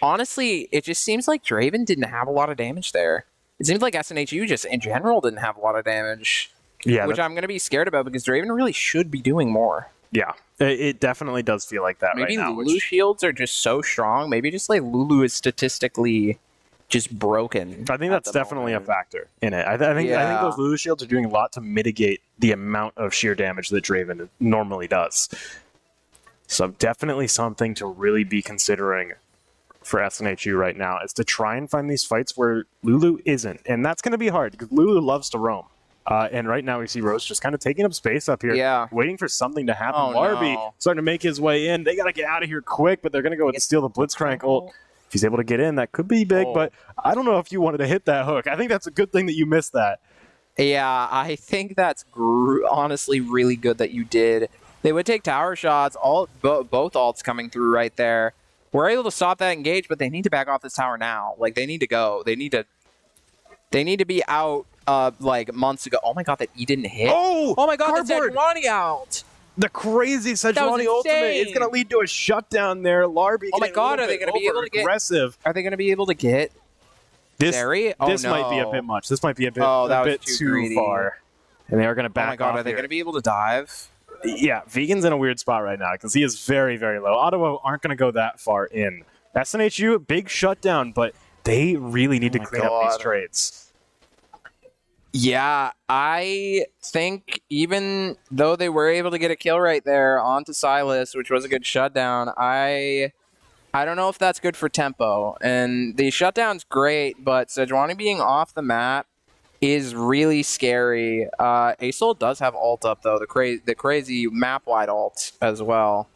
honestly, it just seems like Draven didn't have a lot of damage there. It seems like SNHU just in general didn't have a lot of damage. Yeah, which I'm going to be scared about because Draven really should be doing more. Yeah, it definitely does feel like that maybe right now. Maybe Lulu shields are just so strong. Maybe just like Lulu is statistically just broken. I think that's definitely a factor in it. I think those Lulu shields are doing a lot to mitigate the amount of sheer damage that Draven normally does. So definitely something to really be considering for SNHU right now is to try and find these fights where Lulu isn't. And that's going to be hard because Lulu loves to roam. And right now we see Rose just kind of taking up space up here, waiting for something to happen. Larby starting to make his way in. They got to get out of here quick, but they're going to go and steal the Blitzcrank ult. If he's able to get in, that could be big, but I don't know if you wanted to hit that hook. I think that's a good thing that you missed that. Yeah, I think that's honestly really good that you did. They would take tower shots, both ults coming through right there. We're able to stop that engage, but they need to back off this tower now. Like, they need to go. They need to be out like months ago. Oh my god, that E didn't hit. Oh my god, that's Sejuani out. The crazy Sejuani ultimate is going to lead to a shutdown there. Larby. Oh my god, are they going to be able to get aggressive? Are they going to be able to get this? This might be a bit much. This might be a bit too far. And they are going to back off. Oh my god, are they going to be able to dive? Yeah, Vegan's in a weird spot right now because he is very, very low. Ottawa aren't going to go that far in. SNHU, big shutdown, but they really need to clean up these trades. Yeah, I think even though they were able to get a kill right there onto Silas, which was a good shutdown, I don't know if that's good for tempo. And the shutdown's great, but Sejuani being off the map is really scary. Asol does have ult up, though, the crazy map-wide ult as well.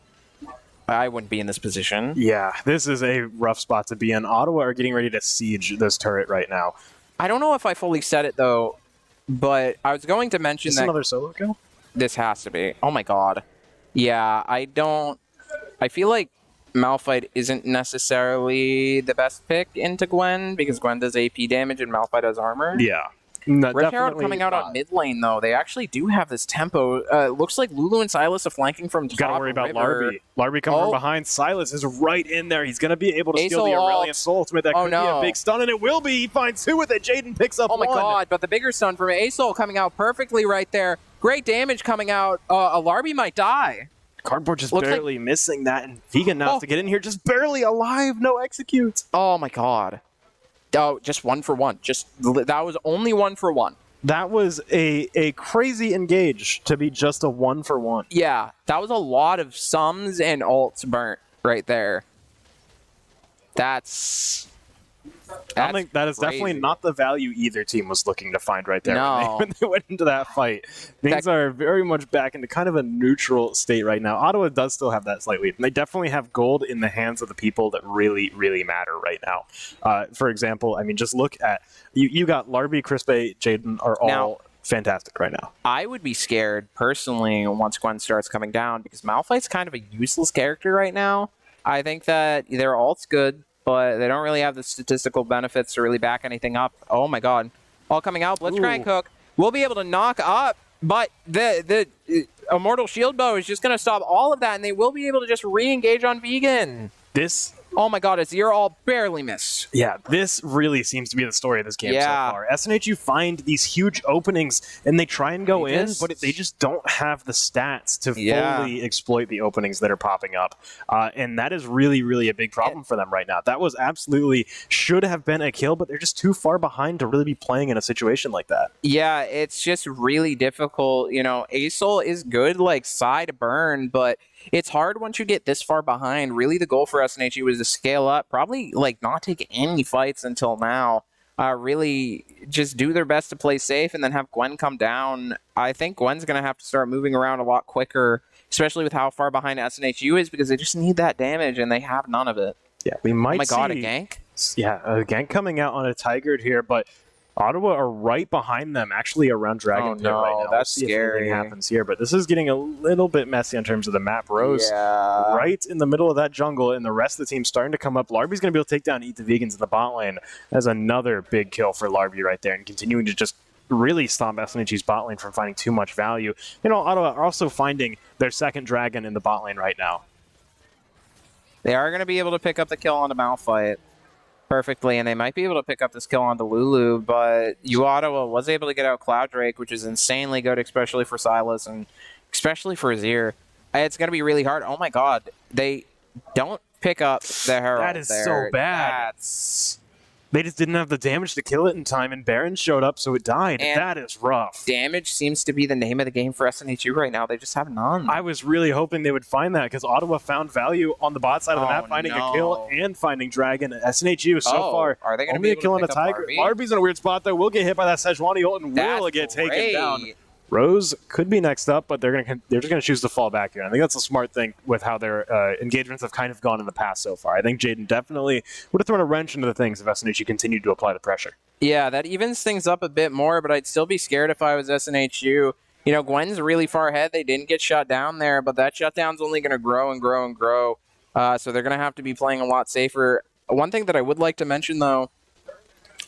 I wouldn't be in this position. Yeah, this is a rough spot to be in. Ottawa are getting ready to siege this turret right now. I don't know if I fully said it, though. But I was going to mention that another solo kill? This has to be. Oh my god. Yeah, I feel like Malphite isn't necessarily the best pick into Gwen because Gwen does AP damage and Malphite does armor. Yeah. Red Herald coming out on mid lane, though. They actually do have this tempo. Looks like Lulu and Silas are flanking from top. Gotta worry about Larby. Larby coming from behind. Silas is right in there. He's gonna be able to steal the Aurelion Soul Ultimate. That could be a big stun, and it will be. He finds two with it. Jaden picks up one. Oh my god, but the bigger stun from Asol coming out perfectly right there. Great damage coming out. Larby might die. Cardboard just barely missing that, and Vegan now has to get in here just barely alive. No executes. Oh my god. Oh, just 1 for 1. That was only 1 for 1. That was a crazy engage to be just a 1 for 1. Yeah, that was a lot of sums and ults burnt right there. I think that is definitely not the value either team was looking to find right there when they went into that fight. Things are very much back into kind of a neutral state right now. Ottawa does still have that slight lead, and they definitely have gold in the hands of the people that really, really matter right now. For example, I mean, just look at you got Larby, Crispe, Jaden are all fantastic right now. I would be scared personally once Gwen starts coming down because Malphite's kind of a useless character right now. I think that their ult's good, but they don't really have the statistical benefits to really back anything up. Oh my god. All coming out. Blitzcrank hook. We'll be able to knock up, but the Immortal Shield Bow is just going to stop all of that, and they will be able to just re-engage on Vegan. Oh my god, Azir all barely missed. Yeah, this really seems to be the story of this game so far. SNHU find these huge openings, and they try and go in, but they just don't have the stats to fully exploit the openings that are popping up. And that is really, really a big problem for them right now. That was absolutely should have been a kill, but they're just too far behind to really be playing in a situation like that. Yeah, it's just really difficult. You know, Asol is good, like, side burn, but it's hard once you get this far behind. Really, the goal for SNHU is to scale up, probably like not take any fights until now. Really just do their best to play safe and then have Gwen come down. I think Gwen's going to have to start moving around a lot quicker, especially with how far behind SNHU is, because they just need that damage and they have none of it. Yeah, we might see... Oh my god, a gank? Yeah, a gank coming out on a Tigard here, but Ottawa are right behind them, actually around Dragon Pit right now. That's We'll see scary. if anything happens here, but this is getting a little bit messy in terms of the map. Rose right in the middle of that jungle, and the rest of the team starting to come up. Larby's going to be able to take down Eat the Vegans in the bot lane. That's another big kill for Larby right there, and continuing to just really stomp SNHU's bot lane from finding too much value. Ottawa are also finding their second dragon in the bot lane right now. They are going to be able to pick up the kill on the Malphite perfectly, and they might be able to pick up this kill on the Lulu, but uOttawa was able to get out Cloud Drake, which is insanely good, especially for Sylas and especially for Azir. It's going to be really hard. Oh my god, they don't pick up the Herald. That is so bad. They just didn't have the damage to kill it in time, and Baron showed up, so it died. And that is rough. Damage seems to be the name of the game for SNHU right now. They just have none. I was really hoping they would find that, because Ottawa found value on the bot side of the map, finding a kill and finding Dragon. SNHU so far are they going to only be a kill on a Tiger. Larby's in a weird spot, though. Will get hit by that SNHU ult and will get taken down. Rose could be next up, but they're just going to choose to fall back here. I think that's a smart thing with how their engagements have kind of gone in the past so far. I think Jaden definitely would have thrown a wrench into the things if SNHU continued to apply the pressure. Yeah, that evens things up a bit more, but I'd still be scared if I was SNHU. Gwen's really far ahead. They didn't get shut down there, but that shutdown's only going to grow and grow and grow. So they're going to have to be playing a lot safer. One thing that I would like to mention, though,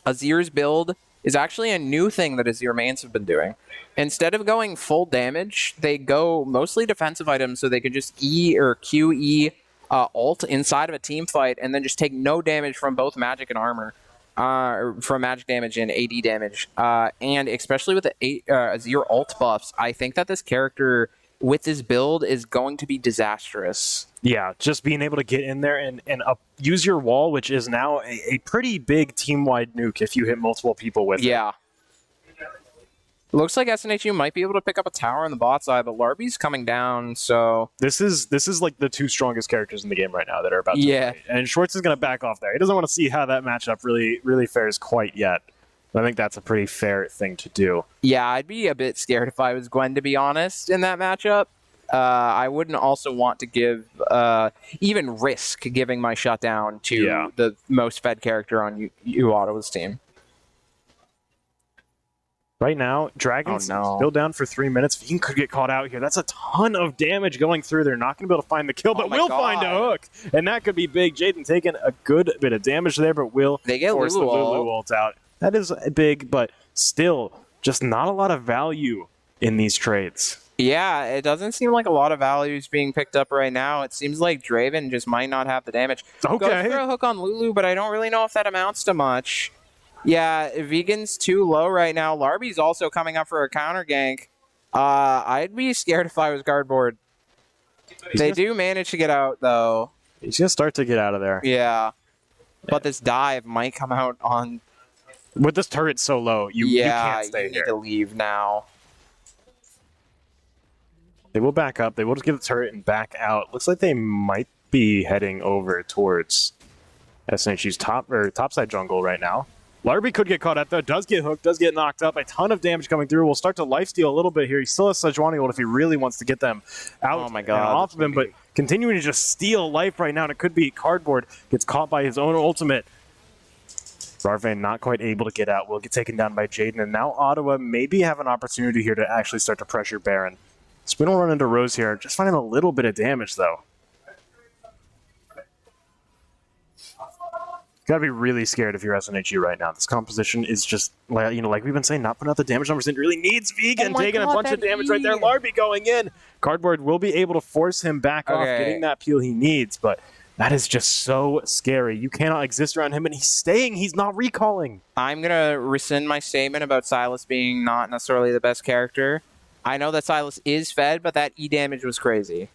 Azir's build is actually a new thing that Azir mains have been doing. Instead of going full damage, they go mostly defensive items, so they can just E or QE ult inside of a team fight and then just take no damage from both magic and armor, from magic damage and AD damage. And especially with the Azir ult buffs, I think that this character with this build is going to be disastrous. Yeah, just being able to get in there and use your wall, which is now a pretty big team-wide nuke if you hit multiple people with it. Yeah. Looks like SNHU might be able to pick up a tower on the bot side, but Larby's coming down, so... This is like the two strongest characters in the game right now that are about to play. And Schwartz is going to back off there. He doesn't want to see how that matchup really fares quite yet. But I think that's a pretty fair thing to do. Yeah, I'd be a bit scared if I was Gwen, to be honest, in that matchup. I wouldn't also want to give, even risk giving my shutdown to the most fed character on uOttawa's team. Right now, Dragon's still down for 3 minutes. Vegan could get caught out here. That's a ton of damage going through. They're not going to be able to find the kill, but will find a hook. And that could be big. Jaden taking a good bit of damage there, but will force the Lulu ult out. That is big, but still just not a lot of value in these trades. Yeah, it doesn't seem like a lot of value is being picked up right now. It seems like Draven just might not have the damage. Okay. Goes for a hook on Lulu, but I don't really know if that amounts to much. Yeah, Vegan's too low right now. Larby's also coming up for a counter gank. I'd be scared if I was Guardboard. They do manage to get out, though. He's going to start to get out of there. Yeah. But this dive might come out on... With this turret so low, you can't stay here. You need to leave now. They will back up. They will just get the turret and back out. Looks like they might be heading over towards SNHU's topside jungle right now. Larby could get caught out, though. Does get hooked, does get knocked up. A ton of damage coming through. We'll start to lifesteal a little bit here. He still has SNHU ult if he really wants to get them out and off of him, but continuing to just steal life right now, and it could be Cardboard. Gets caught by his own ultimate. Rarvane not quite able to get out. Will get taken down by Jaden, and now Ottawa maybe have an opportunity here to actually start to pressure Baron. Spin will run into Rose here. Just finding a little bit of damage, though. Gotta be really scared if you're SNHU right now. This composition is just, like we've been saying, not putting out the damage numbers. It really needs Vegan taking a bunch of damage right there. Larby going in. Cardboard will be able to force him back off, getting that peel he needs, but that is just so scary. You cannot exist around him, and he's staying. He's not recalling. I'm going to rescind my statement about Sylas being not necessarily the best character. I know that Sylas is fed, but that E damage was crazy.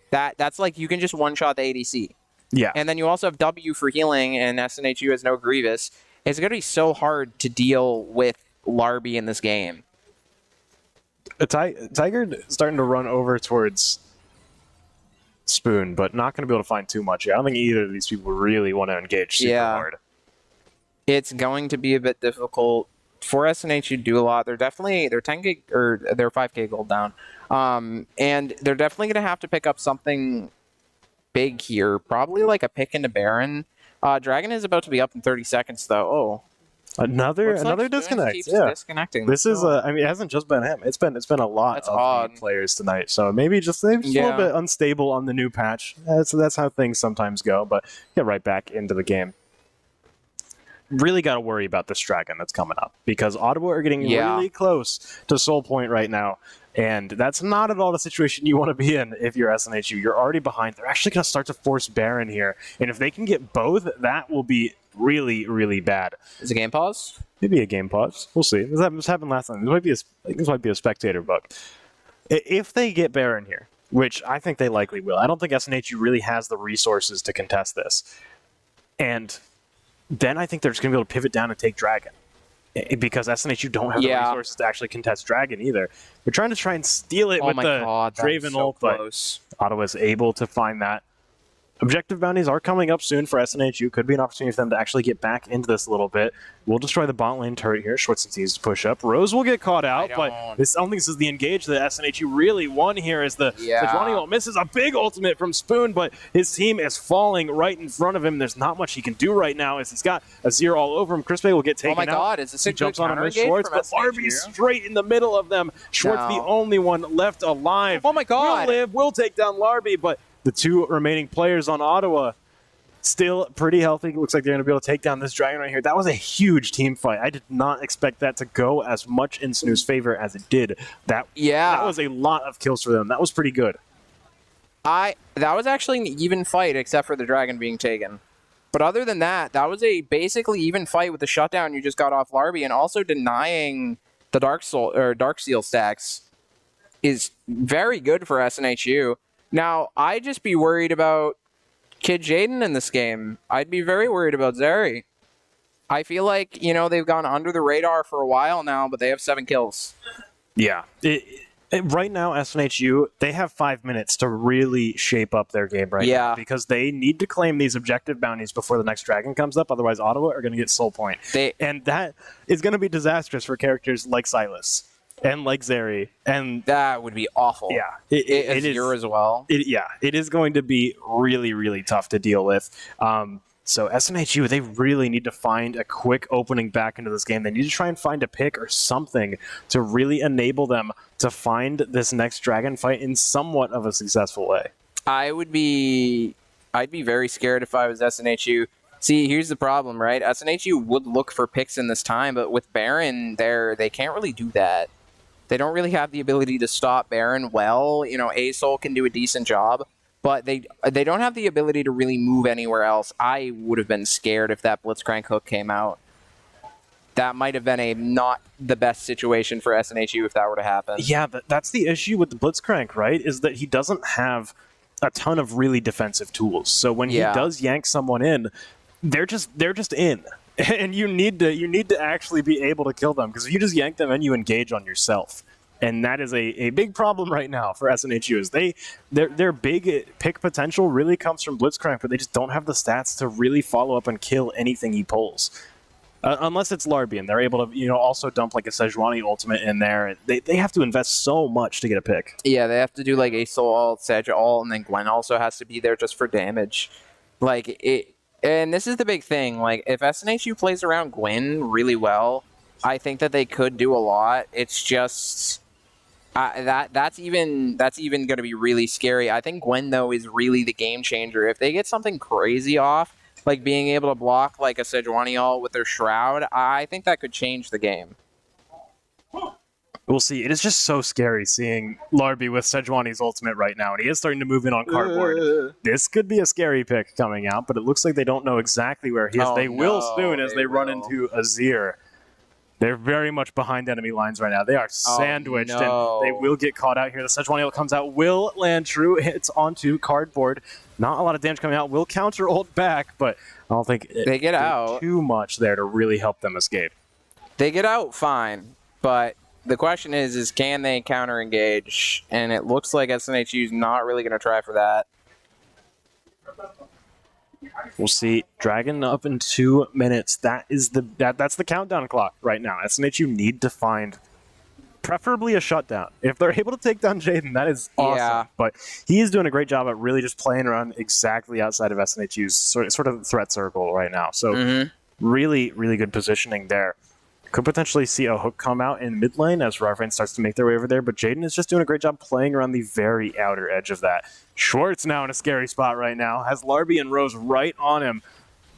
That's like you can just one-shot the ADC. Yeah. And then you also have W for healing, and SNHU has no Grievous. It's going to be so hard to deal with Larby in this game. Tiger starting to run over towards Spoon, but not going to be able to find too much. I don't think either of these people really want to engage super hard. It's going to be a bit difficult for SNHU to do a lot. They're 10K or they're 5K gold down. And they're definitely going to have to pick up something big here, probably like a pick into Baron. Dragon is about to be up in 30 seconds, though. Another Spoon disconnect. keeps Yeah, disconnecting. this is. I mean, it hasn't just been him. It's been a lot That's of odd. the players tonight. So maybe just a little bit unstable on the new patch. So that's how things sometimes go. But get right back into the game. Really got to worry about this dragon that's coming up because Ottawa are getting really close to Soul Point right now. And that's not at all the situation you want to be in if you're SNHU. You're already behind. They're actually going to start to force Baron here. And if they can get both, that will be really, really bad. Is it game pause? Maybe a game pause. We'll see. This happened last time. This might be a spectator bug. If they get Baron here, which I think they likely will, I don't think SNHU really has the resources to contest this. And then I think they're just going to be able to pivot down and take Dragon. Because SNHU don't have the resources to actually contest Dragon either. They're trying to steal it with the Draven ult, but Ottawa's able to find that. Objective bounties are coming up soon for SNHU. Could be an opportunity for them to actually get back into this a little bit. We'll destroy the bot lane turret here. Schwartz needs to push up. Rose will get caught out, but I don't think this is the engage that SNHU really won here as the Sejuani ult misses a big ultimate from Spoon, but his team is falling right in front of him. There's not much he can do right now as he's got Azir all over him. Crispy will get taken out. Oh my god, it's a 6 jumps on him with Schwartz, but Larby's straight in the middle of them. Schwartz the only one left alive. Oh my god. Will live, will take down Larby, but the two remaining players on Ottawa still pretty healthy. Looks like they're going to be able to take down this dragon right here. That was a huge team fight. I did not expect that to go as much in SNHU's favor as it did. That was a lot of kills for them. That was pretty good. That was actually an even fight except for the dragon being taken. But other than that, that was a basically even fight with the shutdown you just got off Larby, and also denying the Dark Seal stacks is very good for SNHU. Now, I'd just be worried about Kid Jaden in this game. I'd be very worried about Zeri. I feel like, they've gone under the radar for a while now, but they have 7 kills. Yeah. Right now, SNHU, they have 5 minutes to really shape up their game now because they need to claim these objective bounties before the next dragon comes up. Otherwise, Ottawa are going to get Soul Point. And that is going to be disastrous for characters like Silas and like Zeri. And that would be awful. Yeah. It is as well. It is going to be really, really tough to deal with. So SNHU, they really need to find a quick opening back into this game. They need to try and find a pick or something to really enable them to find this next dragon fight in somewhat of a successful way. I'd be very scared if I was SNHU. See, here's the problem, right? SNHU would look for picks in this time, but with Baron there, they can't really do that. They don't really have the ability to stop Baron well. A-Soul can do a decent job, but they don't have the ability to really move anywhere else. I would have been scared if that Blitzcrank hook came out. That might have been not the best situation for SNHU if that were to happen. Yeah, that's the issue with the Blitzcrank, right? Is that he doesn't have a ton of really defensive tools. So when he does yank someone in, they're just in. And you need to actually be able to kill them, because if you just yank them and you engage on yourself, and that is a big problem right now for SNHU. Is their big pick potential really comes from Blitzcrank, but they just don't have the stats to really follow up and kill anything he pulls. Unless it's Larby, and they're able to also dump like a Sejuani ultimate in there. They have to invest so much to get a pick. Yeah, they have to do like a Soul ult, Sej ult, and then Gwen also has to be there just for damage. And this is the big thing. Like, if SNHU plays around Gwen really well, I think that they could do a lot. It's just that's even going to be really scary. I think Gwen, though, is really the game changer. If they get something crazy off, like being able to block like a Sejuani ult with their Shroud, I think that could change the game. We'll see. It is just so scary seeing Larby with Sejuani's ultimate right now, and he is starting to move in on cardboard. This could be a scary pick coming out, but it looks like they don't know exactly where he is. They will soon as they run into Azir. They're very much behind enemy lines right now. They are sandwiched, and they will get caught out here. The Sejuani ult comes out, will land true, hits onto cardboard. Not a lot of damage coming out. Will counter ult back, but I don't think they get out too much there to really help them escape. They get out fine, but the question is can they counter engage? And it looks like SNHU is not really going to try for that. We'll see. Dragon up in 2 minutes. That's the countdown clock right now. SNHU need to find preferably a shutdown. If they're able to take down Jaden, that is awesome. Yeah. But he is doing a great job at really just playing around exactly outside of SNHU's sort of threat circle right now. So Really, really good positioning there. Could potentially see a hook come out in mid lane as Rivalry starts to make their way over there, but Jaden is just doing a great job playing around the very outer edge of that. Schwartz now in a scary spot right now, has Larby and Rose right on him.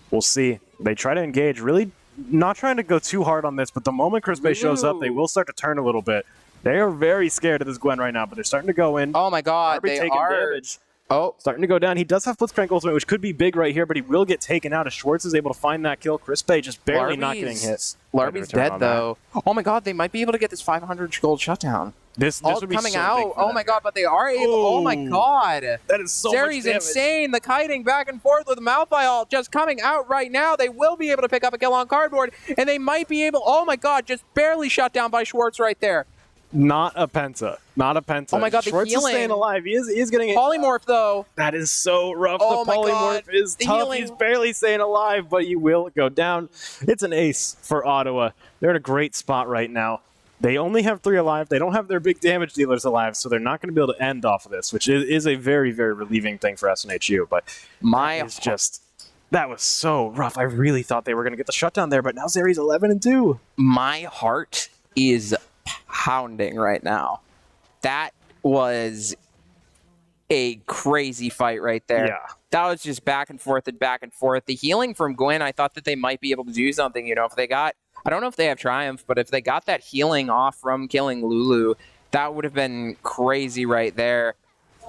We'll see. They try to engage, really not trying to go too hard on this, but the moment Chris Bay shows up, they will start to turn a little bit. They are very scared of this Gwen right now, but they're starting to go in. Oh my god, Larby they taking are damage. Oh, Starting to go down. He does have Blitzcrank ultimate, which could be big right here, but he will get taken out as Schwartz is able to find that kill. Chris Bay just barely not getting hit. Larby's dead, though. Oh my god, they might be able to get this 500 gold shutdown. This would be coming so out. big for Oh them. my god, but they are able. Oh my god. That is so Zeri's much damage. insane. The kiting back and forth with Malphite just coming out right now. They will be able to pick up a kill on cardboard, and they might be able. Oh my god, just barely shut down by Schwartz right there. Not a penta. Not a penta. Oh my god, the Schwartz healing. is staying alive. He is getting hit. Polymorph, though. That is so rough. Oh the my polymorph god. is The tough. healing. He's barely staying alive, but he will go down. It's an ace for Ottawa. They're in a great spot right now. They only have 3 alive. They don't have their big damage dealers alive, so they're not going to be able to end off of this, which is a very, very relieving thing for SNHU. But that was so rough. I really thought they were going to get the shutdown there, but now Zeri's 11-2. My heart is pounding right now. That was a crazy fight right there. Yeah. That was just back and forth and back and forth. The healing from Gwen, I thought that they might be able to do something. You know, if they got, I don't know if they have Triumph, but if they got that healing off from killing Lulu, that would have been crazy right there.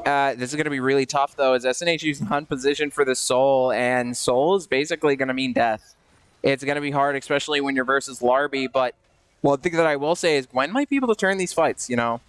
This is going to be really tough, though, as SNHU's not positioned for the Soul, and Soul is basically going to mean death. It's going to be hard, especially when you're versus Larby, but one thing that I will say is Gwen might be able to turn these fights, you know.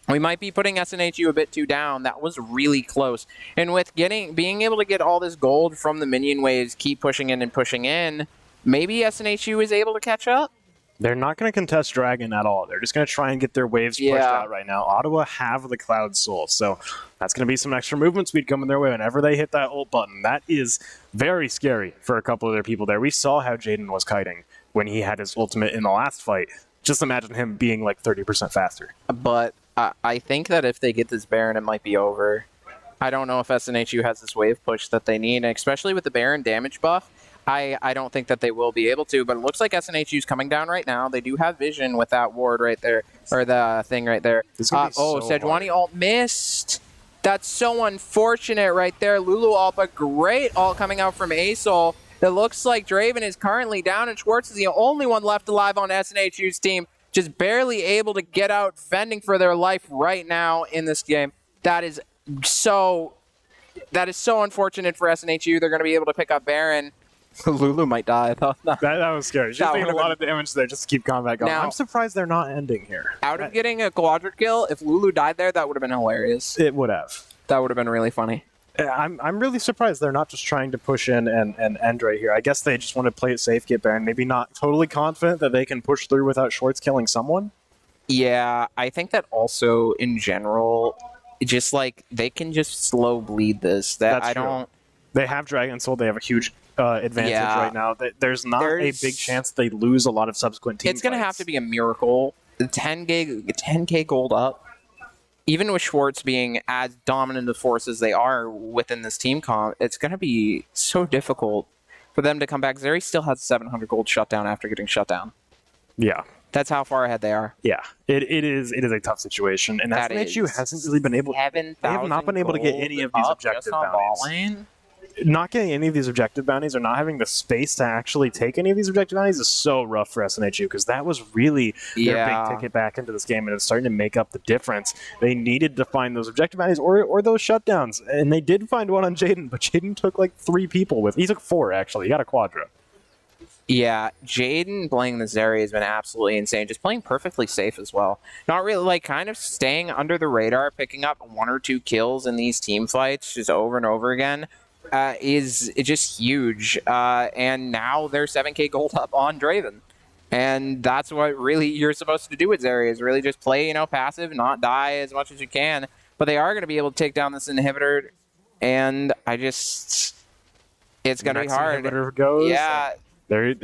We might be putting SNHU a bit too down. That was really close. And with being able to get all this gold from the minion waves, keep pushing in and pushing in, maybe SNHU is able to catch up. They're not going to contest Dragon at all. They're just going to try and get their waves pushed out right now. Ottawa have the Cloud Soul, so that's going to be some extra movement speed coming their way whenever they hit that ult button. That is very scary for a couple of their people there. We saw how Jaden was kiting when he had his ultimate in the last fight. Just imagine him being like 30% faster. But I think that if they get this Baron, it might be over. I don't know if SNHU has this wave push that they need, especially with the Baron damage buff. I don't think that they will be able to, but it looks like SNHU's coming down right now. They do have vision with that ward right there, or the thing right there. Sejuani ult missed. That's so unfortunate right there. Lulu ult, but great ult coming out from Asol. It looks like Draven is currently down, and Schwartz is the only one left alive on SNHU's team. Just barely able to get out, fending for their life right now in this game. That is so unfortunate for SNHU. They're going to be able to pick up Baron. Lulu might die. That was scary. She's taking a lot of damage there just to keep combat going. Now, I'm surprised they're not ending here. Out of getting a quadra kill, if Lulu died there, that would have been hilarious. It would have. That would have been really funny. I'm really surprised they're not just trying to push in and end right here. I guess they just want to play it safe, get Baron. Maybe not totally confident that they can push through without Schwartz killing someone. Yeah, I think that also in general, just like they can just slow bleed this. That's true. They have Dragon Soul. They have a huge advantage right now. There's not a big chance they lose a lot of subsequent team It's going to have to be a miracle. 10k gold up. Even with Schwartz being as dominant a force as they are within this team comp, it's going to be so difficult for them to come back. Zeri still has 700 gold shutdown after getting shut down. Yeah. That's how far ahead they are. Yeah, it is a tough situation, and SNHU hasn't really been able. They have not been able to get any of these objective bounties. Not getting any of these objective bounties or not having the space to actually take any of these objective bounties is so rough for SNHU because that was really their big ticket back into this game, and it's starting to make up the difference. They needed to find those objective bounties or those shutdowns, and they did find one on Jaden, but Jaden took like 3 people with. He took 4 actually. He got a quadra. Yeah, Jaden playing the Zeri has been absolutely insane. Just playing perfectly safe as well. Not really, like, kind of staying under the radar, picking up 1 or 2 kills in these team fights just over and over again is just huge. And now they're 7k gold up on Draven. And that's what really you're supposed to do with Zeri, is really just play, passive, not die as much as you can. But they are going to be able to take down this inhibitor. And it's going to be hard. Inhibitor goes. Yeah. They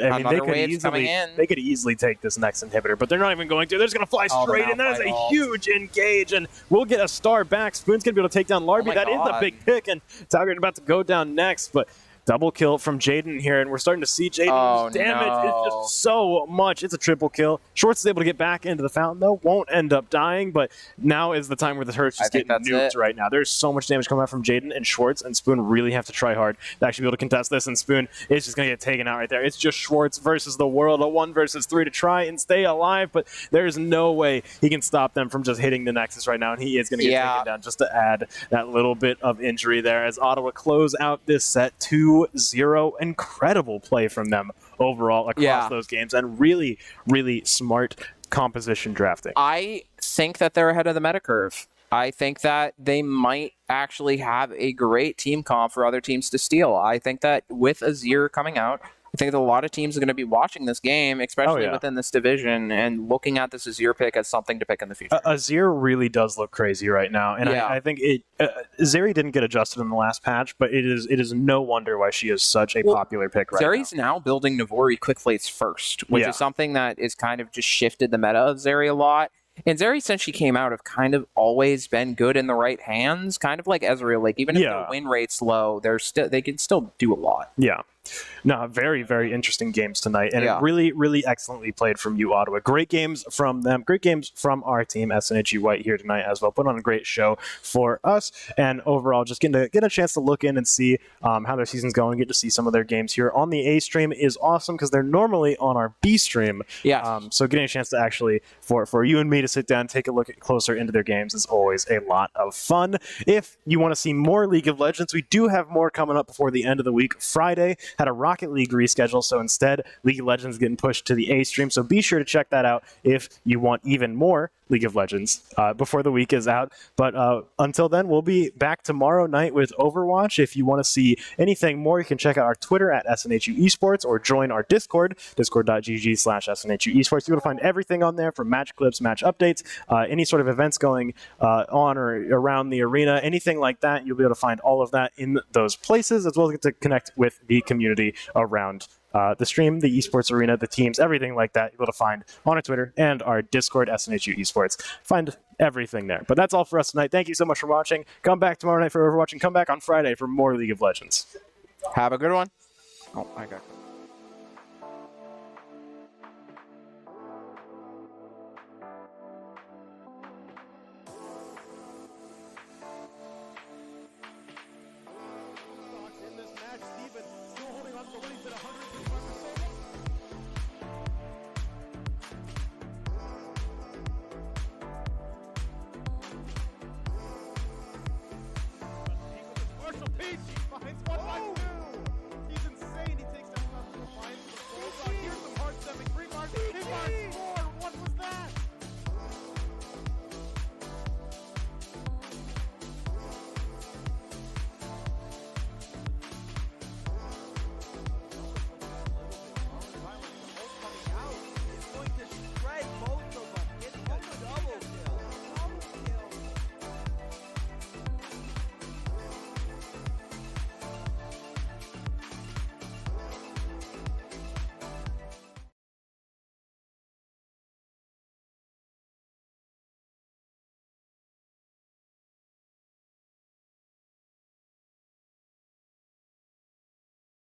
could easily take this next inhibitor, but they're not even going to. They're just going to fly straight in. That is a huge engage, and we'll get a star back. Spoon's going to be able to take down Larby. That is a big pick, and Talgard about to go down next, but Double kill from Jaden here, and we're starting to see Jaden's damage. No. It's just so much. It's a triple kill. Schwartz is able to get back into the fountain, though. Won't end up dying, but now is the time where the Hurts just getting nuked right now. There's so much damage coming out from Jaden, and Schwartz and Spoon really have to try hard to actually be able to contest this, and Spoon is just going to get taken out right there. It's just Schwartz versus the world, a 1 versus 3 to try and stay alive, but there's no way he can stop them from just hitting the Nexus right now, and he is going to get taken down just to add that little bit of injury there as Ottawa close out this set 2-0. Incredible play from them overall across those games, and really, really smart composition drafting. I think that they're ahead of the meta curve. I think that they might actually have a great team comp for other teams to steal. I think that with Azir coming out, I think that a lot of teams are going to be watching this game, especially within this division, and looking at this Azir pick as something to pick in the future. Azir really does look crazy right now, and I think Zeri didn't get adjusted in the last patch, but it is no wonder why she is such a popular pick right Zeri's now building Navori quick plates first, which is something that is kind of just shifted the meta of Zeri a lot. And Zeri, since she came out, have kind of always been good in the right hands, kind of like Ezreal. Like, even if the win rate's low, they can still do a lot. Yeah. No, very, very interesting games tonight, and it really, really excellently played from uOttawa. Great games from them. Great games from our team, SNHU White, here tonight as well. Put on a great show for us, and overall, just get a chance to look in and see how their season's going. Get to see some of their games here on the A stream is awesome because they're normally on our B stream. Yeah. So getting a chance to actually for you and me to sit down and take a look closer into their games is always a lot of fun. If you want to see more League of Legends, we do have more coming up before the end of the week. Friday had a Rocket League reschedule, so instead League of Legends getting pushed to the A stream, so be sure to check that out if you want even more League of Legends before the week is out. But until then, we'll be back tomorrow night with Overwatch. If you want to see anything more, you can check out our Twitter at SNHU Esports or join our Discord, discord.gg/SNHU Esports. You'll find everything on there from match clips, match updates, any sort of events going on or around the arena, anything like that. You'll be able to find all of that in those places, as well as get to connect with the community around the stream, the esports arena, the teams, everything like that. You'll be able to find on our Twitter and our Discord, SNHU Esports. Find everything there. But that's all for us tonight. Thank you so much for watching. Come back tomorrow night for Overwatch, and come back on Friday for more League of Legends. Have a good one. Oh, my God.